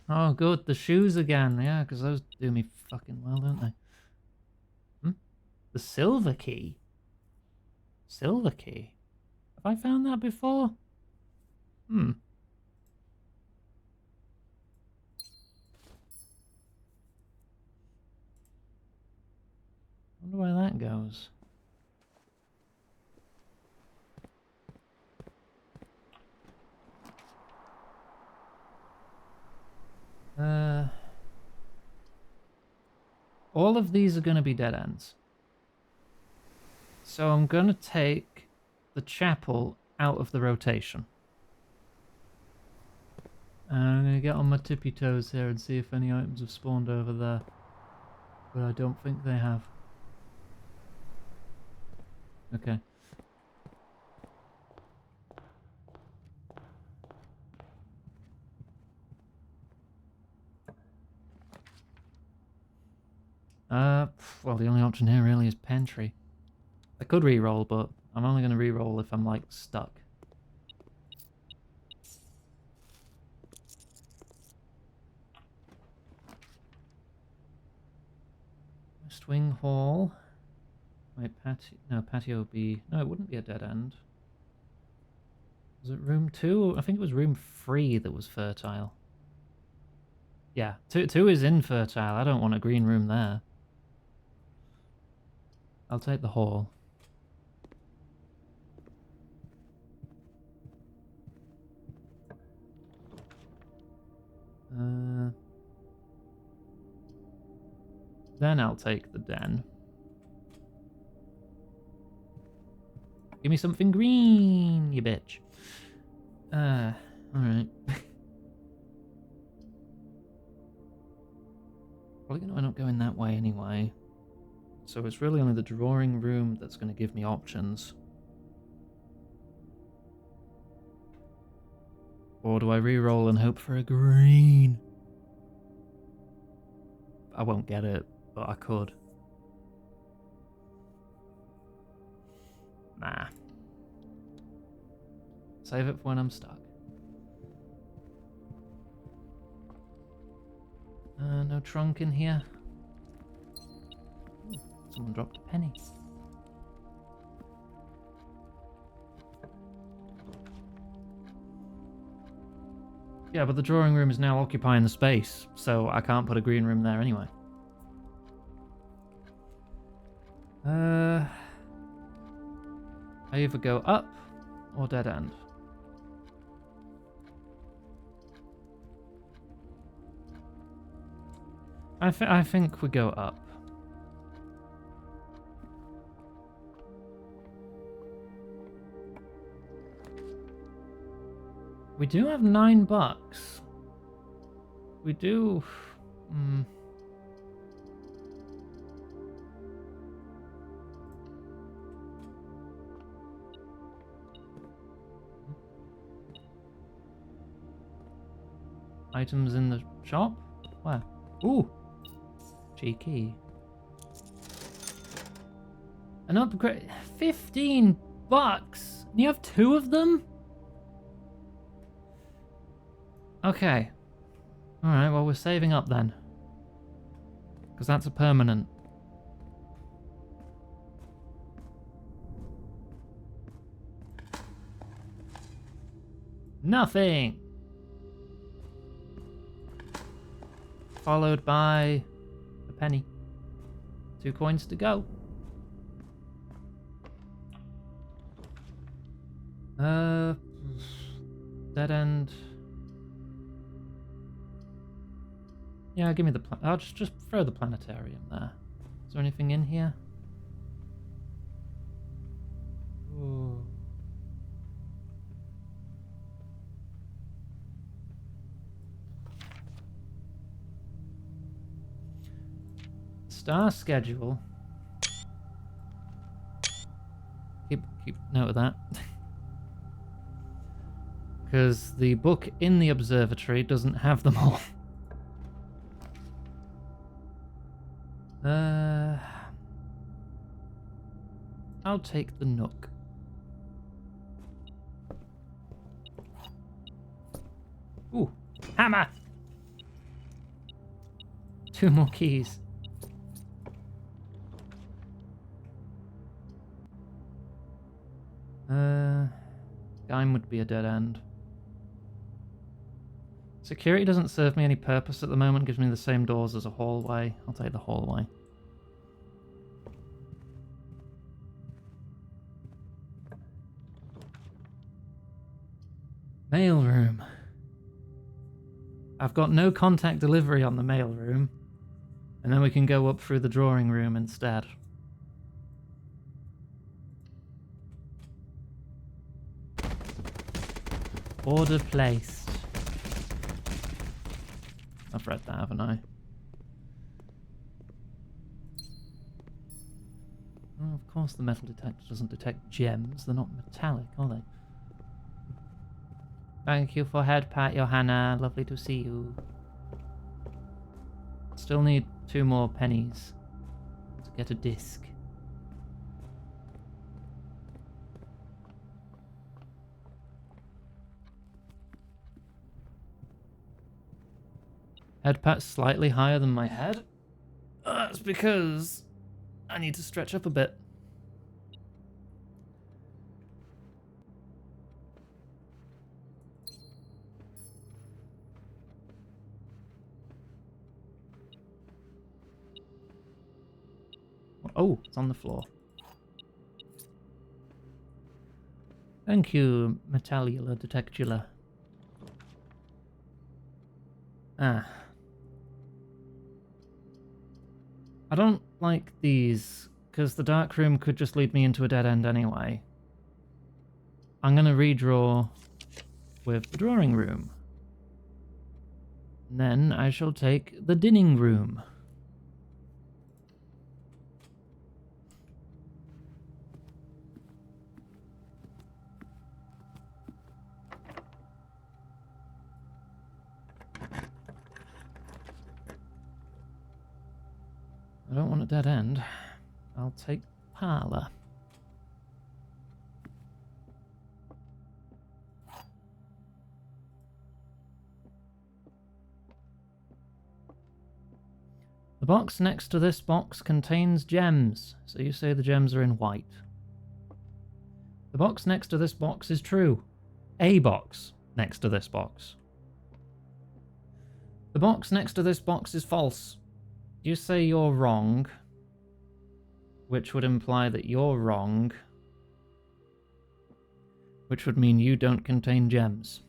Oh, good, the shoes again. Yeah, because those do me fucking well, don't they? The silver key? Silver key? Have I found that before? Wonder where that goes. All of these are going to be dead ends. So I'm going to take the chapel out of the rotation. I'm going to get on my tippy toes here and see if any items have spawned over there. But I don't think they have. Okay. Well, the only option here really is pantry. I could re-roll, but I'm only going to re-roll if I'm, like, stuck. West Wing Hall. Wait, patio... No, patio would be... No, it wouldn't be a dead end. Was it room 2? I think it was room 3 that was fertile. Yeah, 2 is infertile. I don't want a green room there. I'll take the hall. Then I'll take the den. Give me something green, you bitch. Alright. Probably going to end up going that way anyway. So it's really only the drawing room that's going to give me options. Or do I re-roll and hope for a green? I won't get it, but I could. Nah. Save it for when I'm stuck. No trunk in here. Ooh, someone dropped a penny. Yeah, but the drawing room is now occupying the space, so I can't put a green room there anyway. I either go up or dead end. I think we go up. We do have $9. We do... Items in the shop? Where? Ooh! Cheeky. An upgrade... $15? And you have 2 of them? Okay. Alright, well, we're saving up then. Because that's a permanent. Nothing! Followed by a penny. 2 coins to go. Dead end. Yeah, give me the I'll just throw the planetarium there. Is there anything in here? Ooh. Star schedule. Keep note of that. Because the book in the observatory doesn't have them all. I'll take the Nook. Ooh, hammer! 2 more keys. Game would be a dead end. Security doesn't serve me any purpose at the moment, gives me the same doors as a hallway. I'll take the hallway. Mailroom. I've got no contact delivery on the mailroom, and then we can go up through the drawing room instead. Order placed. I've read that, haven't I? Oh, of course the metal detector doesn't detect gems. They're not metallic, are they? Thank you for head pat, Johanna. Lovely to see you. Still need 2 more pennies to get a disc. Head pat's slightly higher than my head. That's because I need to stretch up a bit. Oh, it's on the floor. Thank you, Metallula Detectula. Ah. I don't like these, because the dark room could just lead me into a dead end anyway. I'm going to redraw with the drawing room. And then I shall take the dinning room. I don't want a dead end. I'll take parlour. The box next to this box contains gems, so you say the gems are in white. The box next to this box is true. A box next to this box. The box next to this box is false. You say you're wrong, which would imply that you're wrong, which would mean you don't contain gems.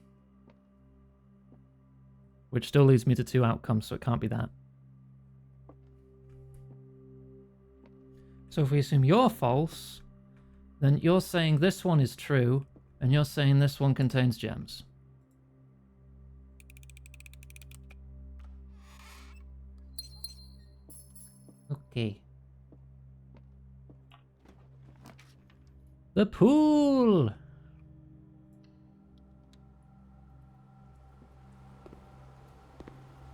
Which still leads me to 2 outcomes, so it can't be that. So if we assume you're false, then you're saying this one is true, and you're saying this one contains gems. Okay. The pool!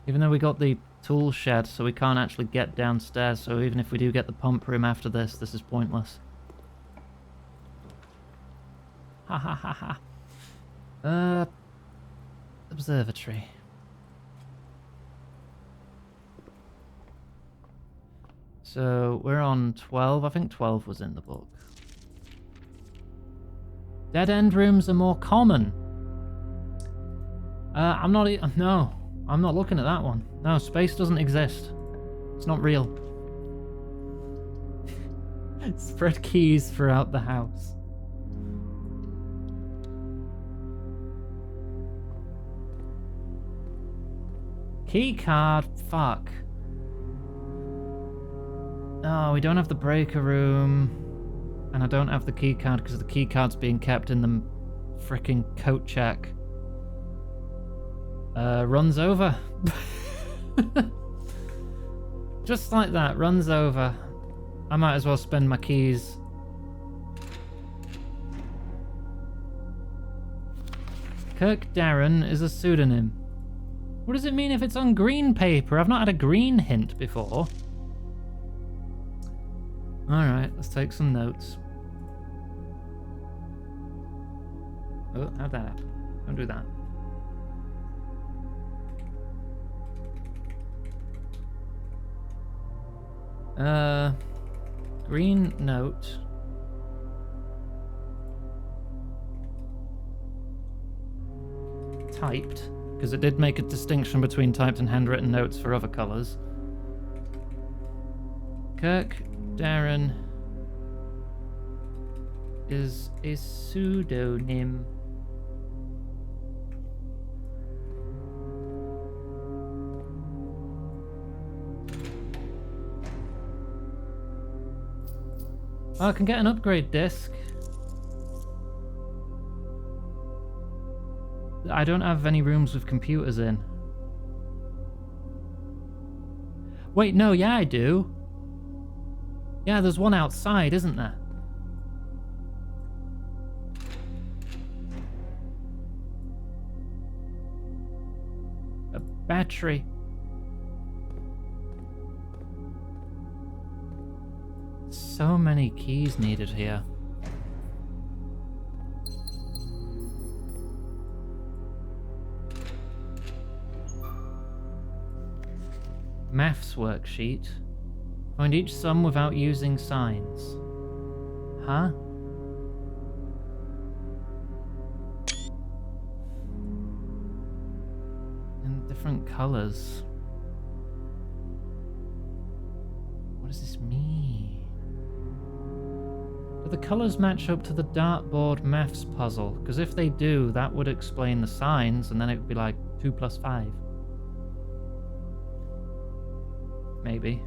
Even though we got the tool shed, so we can't actually get downstairs, so even if we do get the pump room after this, this is pointless. Ha ha ha ha. Observatory. So we're on 12. I think 12 was in the book. Dead end rooms are more common. I'm not. No, I'm not looking at that one. No, space doesn't exist. It's not real. Spread keys throughout the house. Key card. Fuck. Oh, we don't have the breaker room. And I don't have the key card because the key card's being kept in the frickin' coat check. Runs over. Just like that, runs over. I might as well spend my keys. Kirk Darren is a pseudonym. What does it mean if it's on green paper? I've not had a green hint before. Alright, let's take some notes. Oh, how'd that happen? Don't do that. Green note. Typed, because it did make a distinction between typed and handwritten notes for other colours. Kirk Darren is a pseudonym. Oh, I can get an upgrade disc. I don't have any rooms with computers in. Wait, no, yeah, I do. Yeah, there's one outside, isn't there? A battery. So many keys needed here. Maths worksheet. Find each sum without using signs. Huh? In different colors. What does this mean? Do the colors match up to the dartboard maths puzzle? Because if they do, that would explain the signs, and then it would be like 2 + 5. Maybe.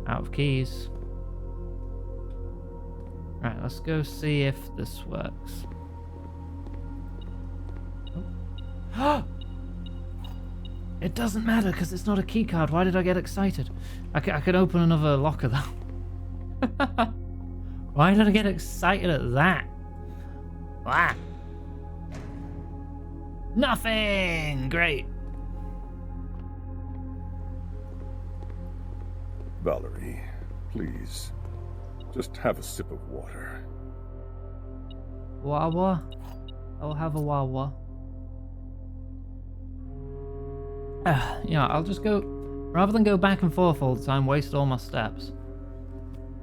Out of keys. Right, let's go see if this works. Oh. It doesn't matter because it's not a key card. Why did I get excited? I could open another locker though. Why did I get excited at that? Ah. Nothing! Great. Valerie, please. Just have a sip of water. Wawa? I'll have a wawa. Yeah, I'll just go... Rather than go back and forth all the time, waste all my steps.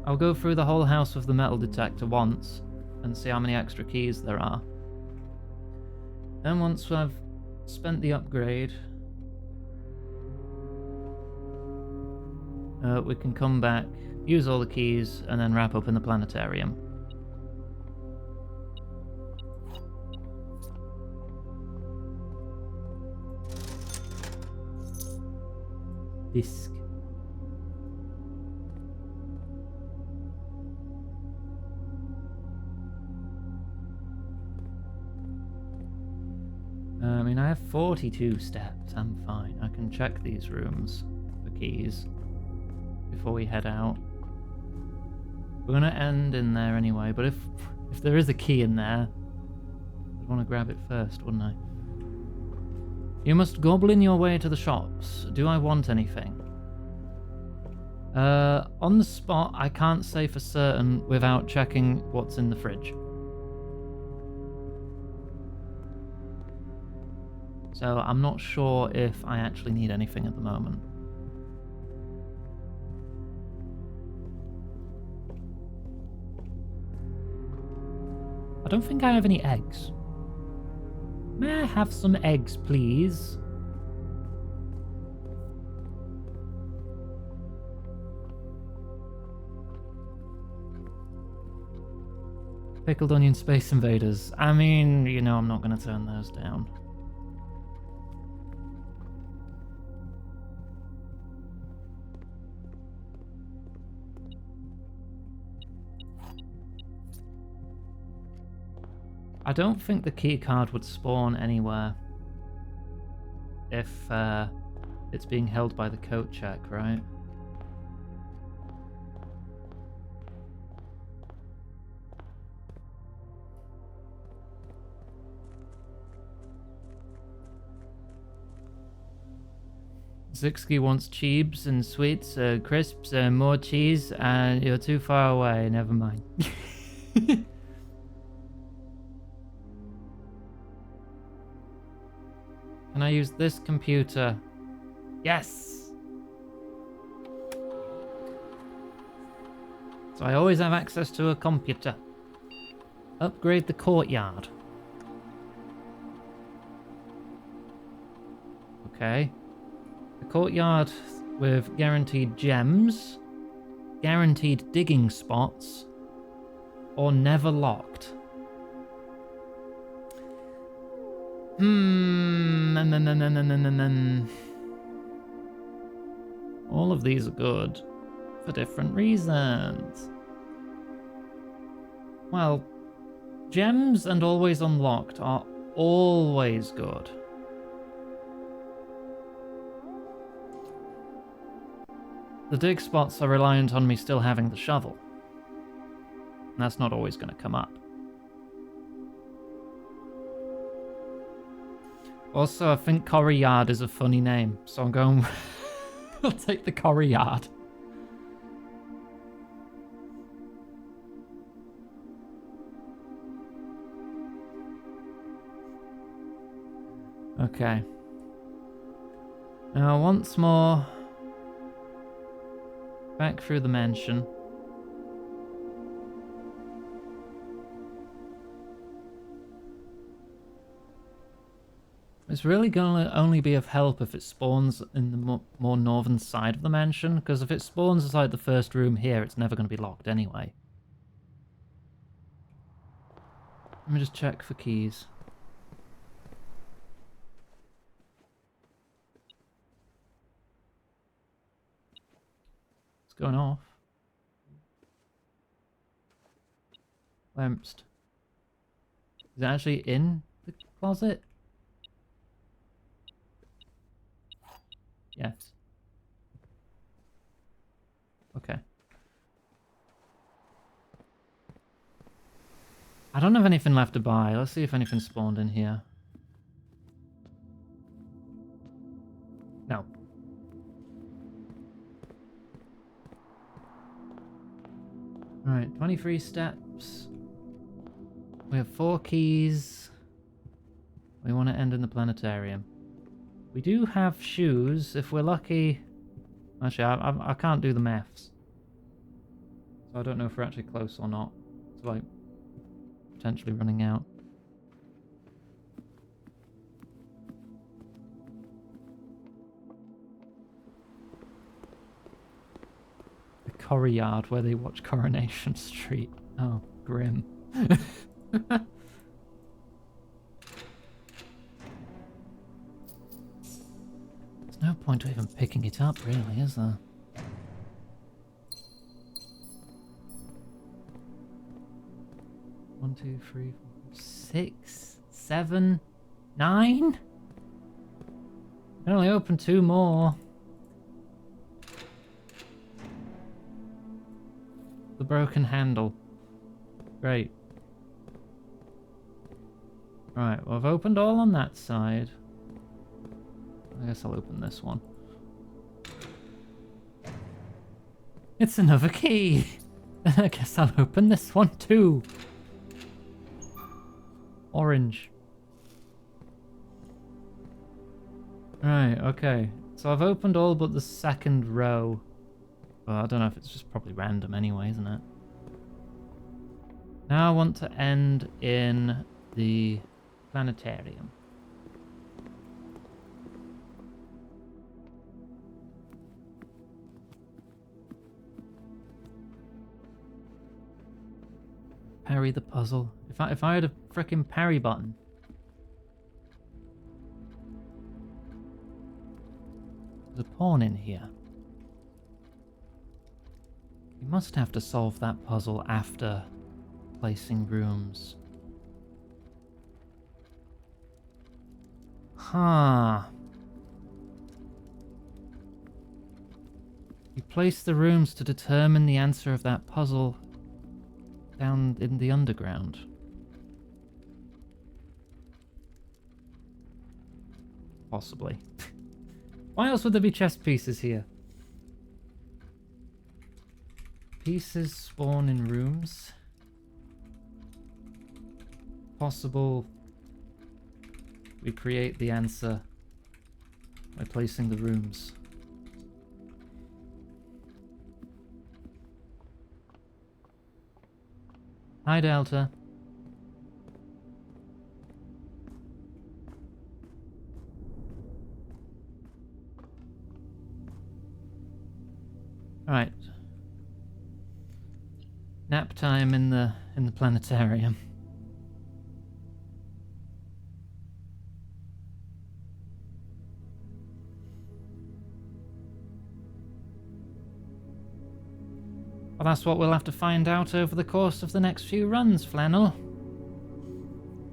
I'll go through the whole house with the metal detector once and see how many extra keys there are. Then once I've spent the upgrade... we can come back, use all the keys, and then wrap up in the planetarium. Disc. I mean, I have 42 steps. I'm fine. I can check these rooms for keys before we head out. We're gonna end in there anyway, but if there is a key in there, I'd want to grab it first, wouldn't I? You must goblin your way to the shops. Do I want anything? On the spot, I can't say for certain without checking what's in the fridge. So I'm not sure if I actually need anything at the moment. don't think I have any eggs. May I have some eggs, please? Pickled onion space invaders. I mean, you know, I'm not going to turn those down. I don't think the key card would spawn anywhere if it's being held by the coat check, right? Zixky wants cheebs and sweets, crisps, more cheese, and you're too far away, never mind. Can I use this computer? Yes! So I always have access to a computer. Upgrade the courtyard. Okay. The courtyard with guaranteed gems, guaranteed digging spots, or never locked. All of these are good for different reasons. Well, gems and always unlocked are always good. The dig spots are reliant on me still having the shovel. And that's not always going to come up. Also, I think Corrie Yard is a funny name, so I'm going... I'll take the Corrie Yard. Okay. Now, once more... back through the mansion. It's really going to only be of help if it spawns in the more northern side of the mansion, because if it spawns inside the first room here, it's never going to be locked anyway. Let me just check for keys. It's going off. Wempst. Is it actually in the closet? Yes. Okay. I don't have anything left to buy. Let's see if anything spawned in here. No. Alright, 23 steps. We have 4 keys. We want to end in the planetarium. We do have shoes, if we're lucky. Actually, I can't do the maths. So I don't know if we're actually close or not. It's like potentially running out. The Corrie Yard where they watch Coronation Street. Oh, grim. No point to even picking it up, really, is there? One, 2, 3, 4, 6, 7, 9? I can only open 2 more. The broken handle. Great. Right, well, I've opened all on that side. I guess I'll open this one. It's another key! I guess I'll open this one too. Orange. Right, okay. So I've opened all but the second row. Well, I don't know if it's just probably random anyway, isn't it? Now I want to end in the planetarium. Parry the puzzle. If I had a frickin' parry button. There's a pawn in here. You must have to solve that puzzle after placing rooms. Huh. You place the rooms to determine the answer of that puzzle down in the underground. Possibly. Why else would there be chess pieces here? Pieces spawn in rooms. Possible we create the answer by placing the rooms. Hi, Delta. Alright. Nap time in the planetarium. Well, that's what we'll have to find out over the course of the next few runs, Flannel.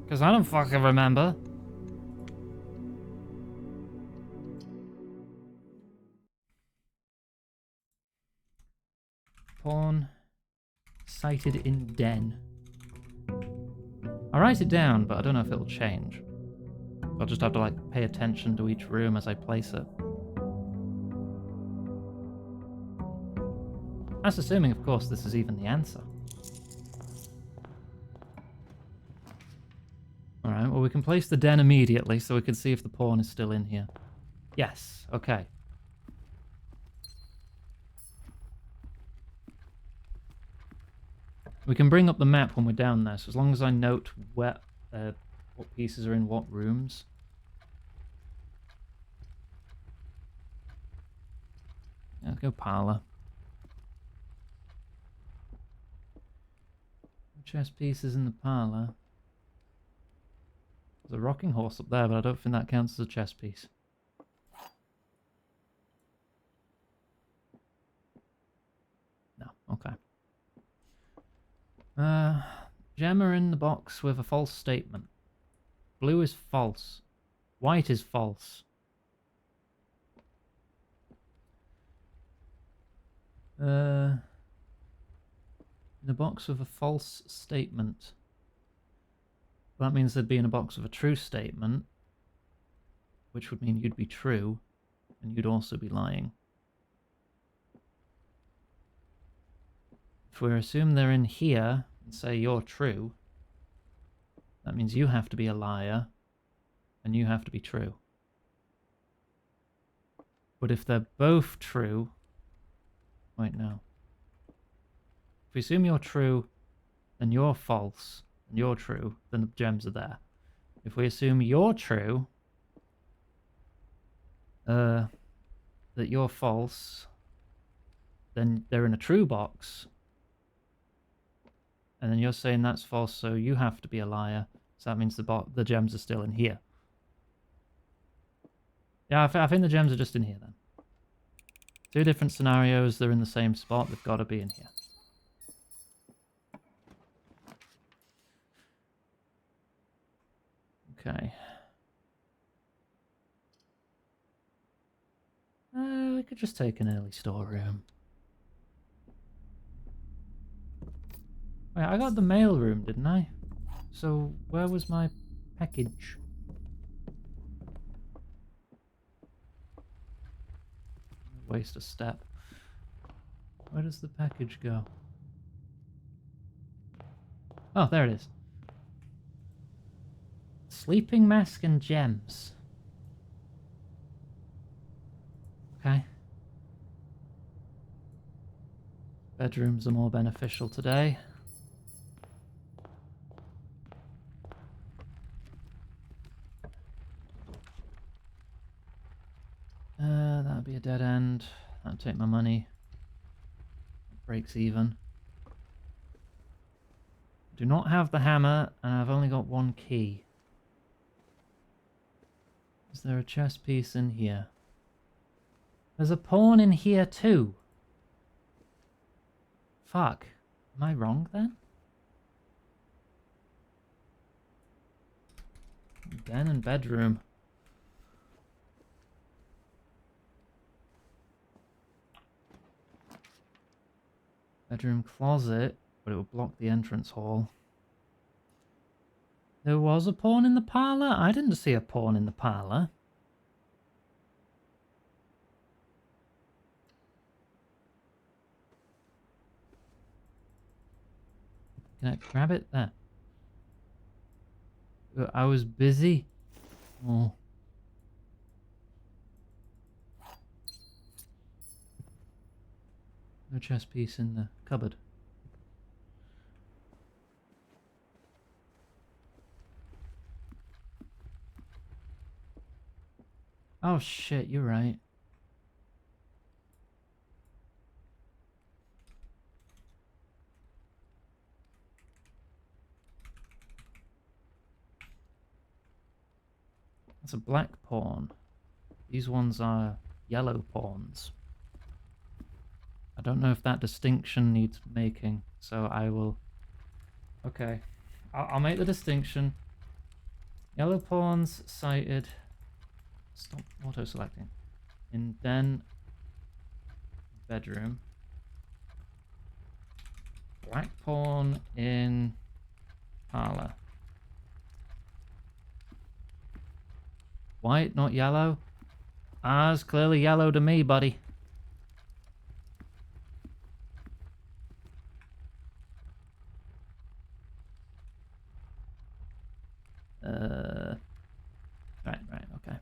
Because I don't fucking remember. Pawn sighted in den. I'll write it down, but I don't know if it'll change. I'll just have to, like, pay attention to each room as I place it. That's assuming, of course, this is even the answer. Alright, well, we can place the den immediately so we can see if the pawn is still in here. Yes, okay. We can bring up the map when we're down there, so as long as I note where, what pieces are in what rooms. Yeah, let's go parlor. Chess pieces in the parlor. There's a rocking horse up there, but I don't think that counts as a chess piece. No, okay. Gem are in the box with a false statement. Blue is false. White is false. In a box with a false statement. That means they'd be in a box with a true statement, which would mean you'd be true, and you'd also be lying. If we assume they're in here, and say you're true, that means you have to be a liar, and you have to be true. But if they're both true... Wait, no. If we assume you're true, then you're false, and you're true, then the gems are there. If we assume you're true, that you're false, then they're in a true box, and then you're saying that's false, so you have to be a liar, so that means the gems are still in here. Yeah, I think the gems are just in here then. Two different scenarios, they're in the same spot, they've got to be in here. Okay. We could just take an early storeroom. Wait, I got the mail room, didn't I? So, where was my package? Waste a step. Where does the package go? Oh, there it is. Sleeping mask and gems. Okay. Bedrooms are more beneficial today. be a dead end. That'll take my money. Breaks even. Do not have the hammer, and I've only got one key. Is there a chess piece in here? There's a pawn in here too. Fuck. Am I wrong then? Den and bedroom. Bedroom closet, but it will block the entrance hall. There was a pawn in the parlour? I didn't see a pawn in the parlour. Can I grab it? There. I was busy. Oh. No chess piece in the cupboard. Oh shit, you're right. That's a black pawn. These ones are yellow pawns. I don't know if that distinction needs making, so I will... Okay, I'll make the distinction. Yellow pawns sighted. Stop auto-selecting. In den, bedroom. Black pawn in parlour. White, not yellow. Ah, it's clearly yellow to me, buddy. Right, okay.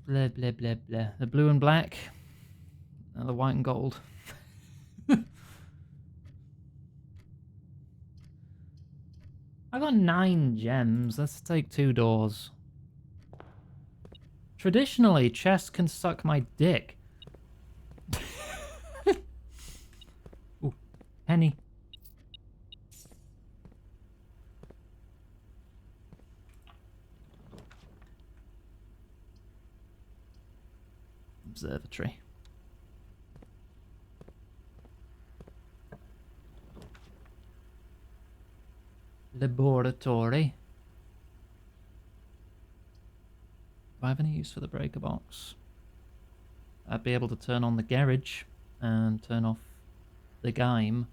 Blah, blah, blah, blah. The blue and black. And the white and gold. I got 9 gems. Let's take 2 doors. Traditionally, chess can suck my dick. Ooh, penny. Observatory. Laboratory. Do I have any use for the breaker box? I'd be able to turn on the garage and turn off the game.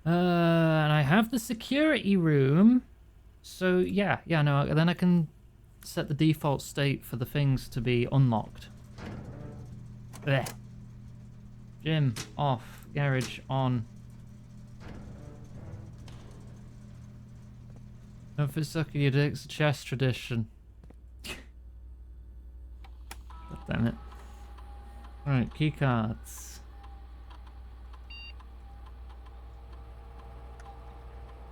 And I have the security room. So yeah, no, then I can set the default state for the things to be unlocked. Blech. Gym off, garage on. Don't for sucking your dick's a chess tradition. God damn it. Alright, keycards.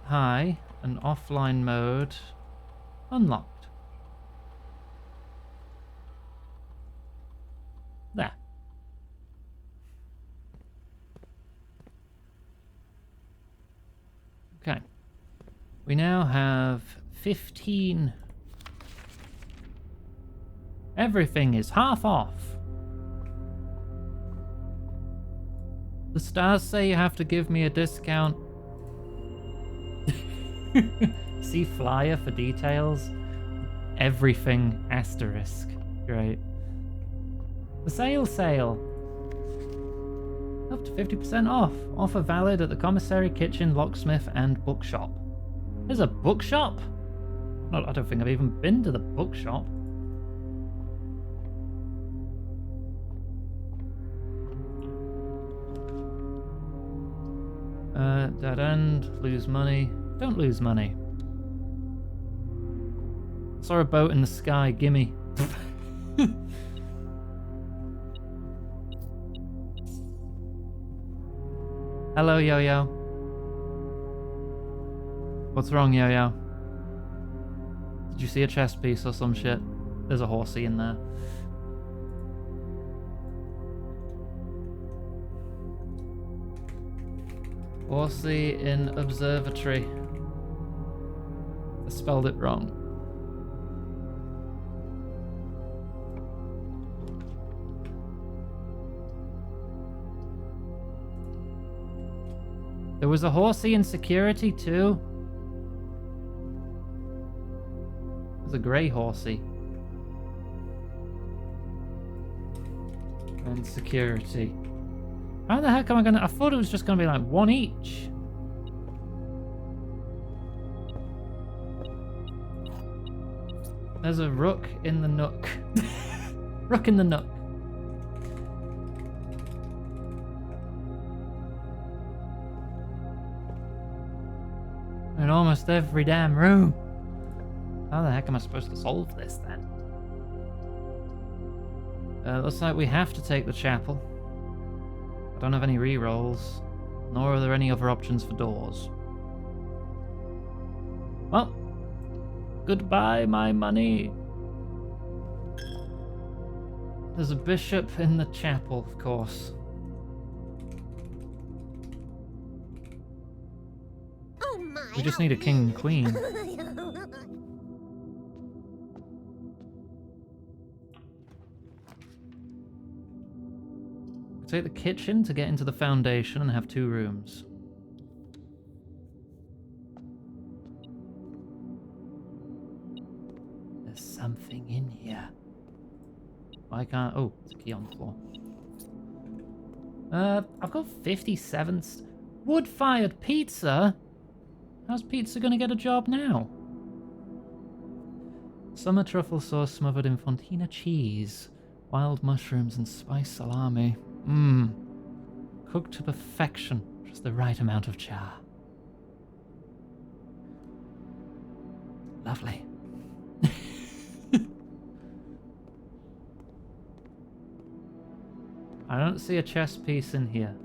High and offline mode unlocked. There. Okay. We now have 15. Everything is half off. The stars say you have to give me a discount. See flyer for details. Everything asterisk. Great. The sale. Up to 50% off. Offer valid at the commissary, kitchen, locksmith, and bookshop. There's a bookshop? I don't think I've even been to the bookshop. Dead end. Lose money. Don't lose money. Saw a boat in the sky. Gimme. Hello, Yo-Yo. What's wrong, Yo-Yo? Did you see a chess piece or some shit? There's a horsey in there. Horsey in observatory. I spelled it wrong. There was a horsey in security too. There's a grey horsey. And security. How the heck am I gonna... I thought it was just gonna be like one each. There's a rook in the nook. Rook in the nook. In almost every damn room. How the heck am I supposed to solve this then? Looks like we have to take the chapel. I don't have any re-rolls, nor are there any other options for doors. Well, goodbye, my money. There's a bishop in the chapel, of course. Oh my. We just need a king and queen. Take the kitchen to get into the foundation and have 2 rooms. There's something in here. Why can't... Oh, it's a key on the floor. I've got 57... Wood-fired pizza? How's pizza gonna get a job now? Summer truffle sauce smothered in fontina cheese. Wild mushrooms and spiced salami. Mmm. Cooked to perfection. Just the right amount of char. Lovely. I don't see a chess piece in here.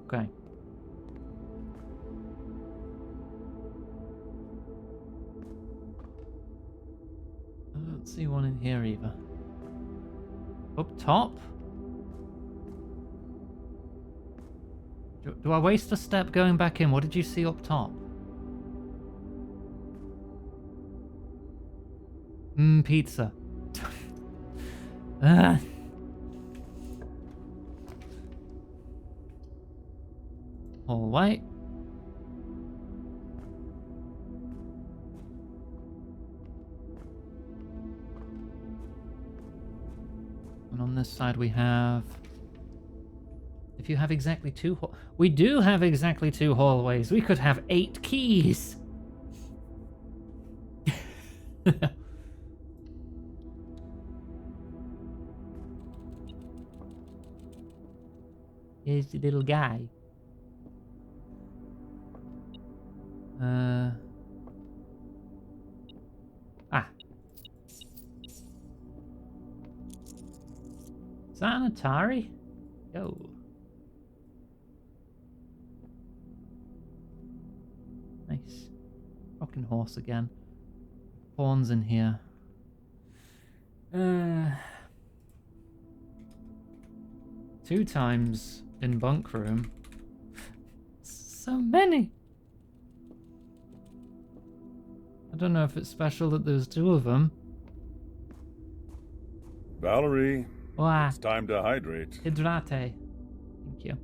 Okay. I don't see one in here either. Up top? Do I waste a step going back in? What did you see up top? Pizza. Hallway. And on this side we have... If you have exactly 2... We do have exactly 2 hallways. We could have 8 keys. Here's the little guy. Is that an Atari? Yo. Nice. Rocking horse again. Pawns in here. 2 times in bunk room. So many. I don't know if it's special that there's 2 of them. Valerie, Wow. it's time to hydrate. Hydrate. Thank you.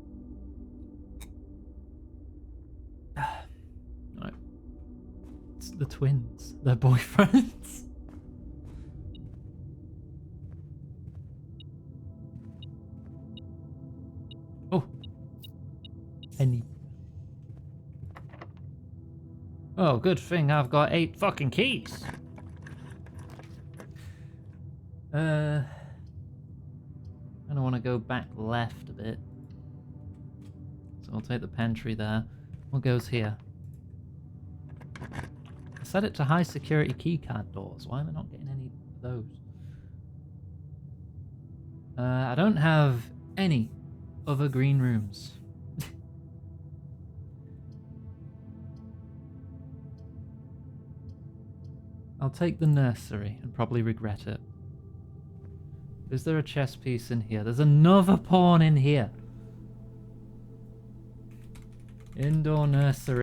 Right. It's the twins. They're boyfriends. Oh. Penny. Oh, good thing I've got 8 fucking keys. I don't want to go back left a bit. So I'll take the pantry there. What goes here? A set it to high security keycard doors. Why am I not getting any of those? I don't have any other green rooms. I'll take the nursery and probably regret it. Is there a chess piece in here? There's another pawn in here. Indoor nursery.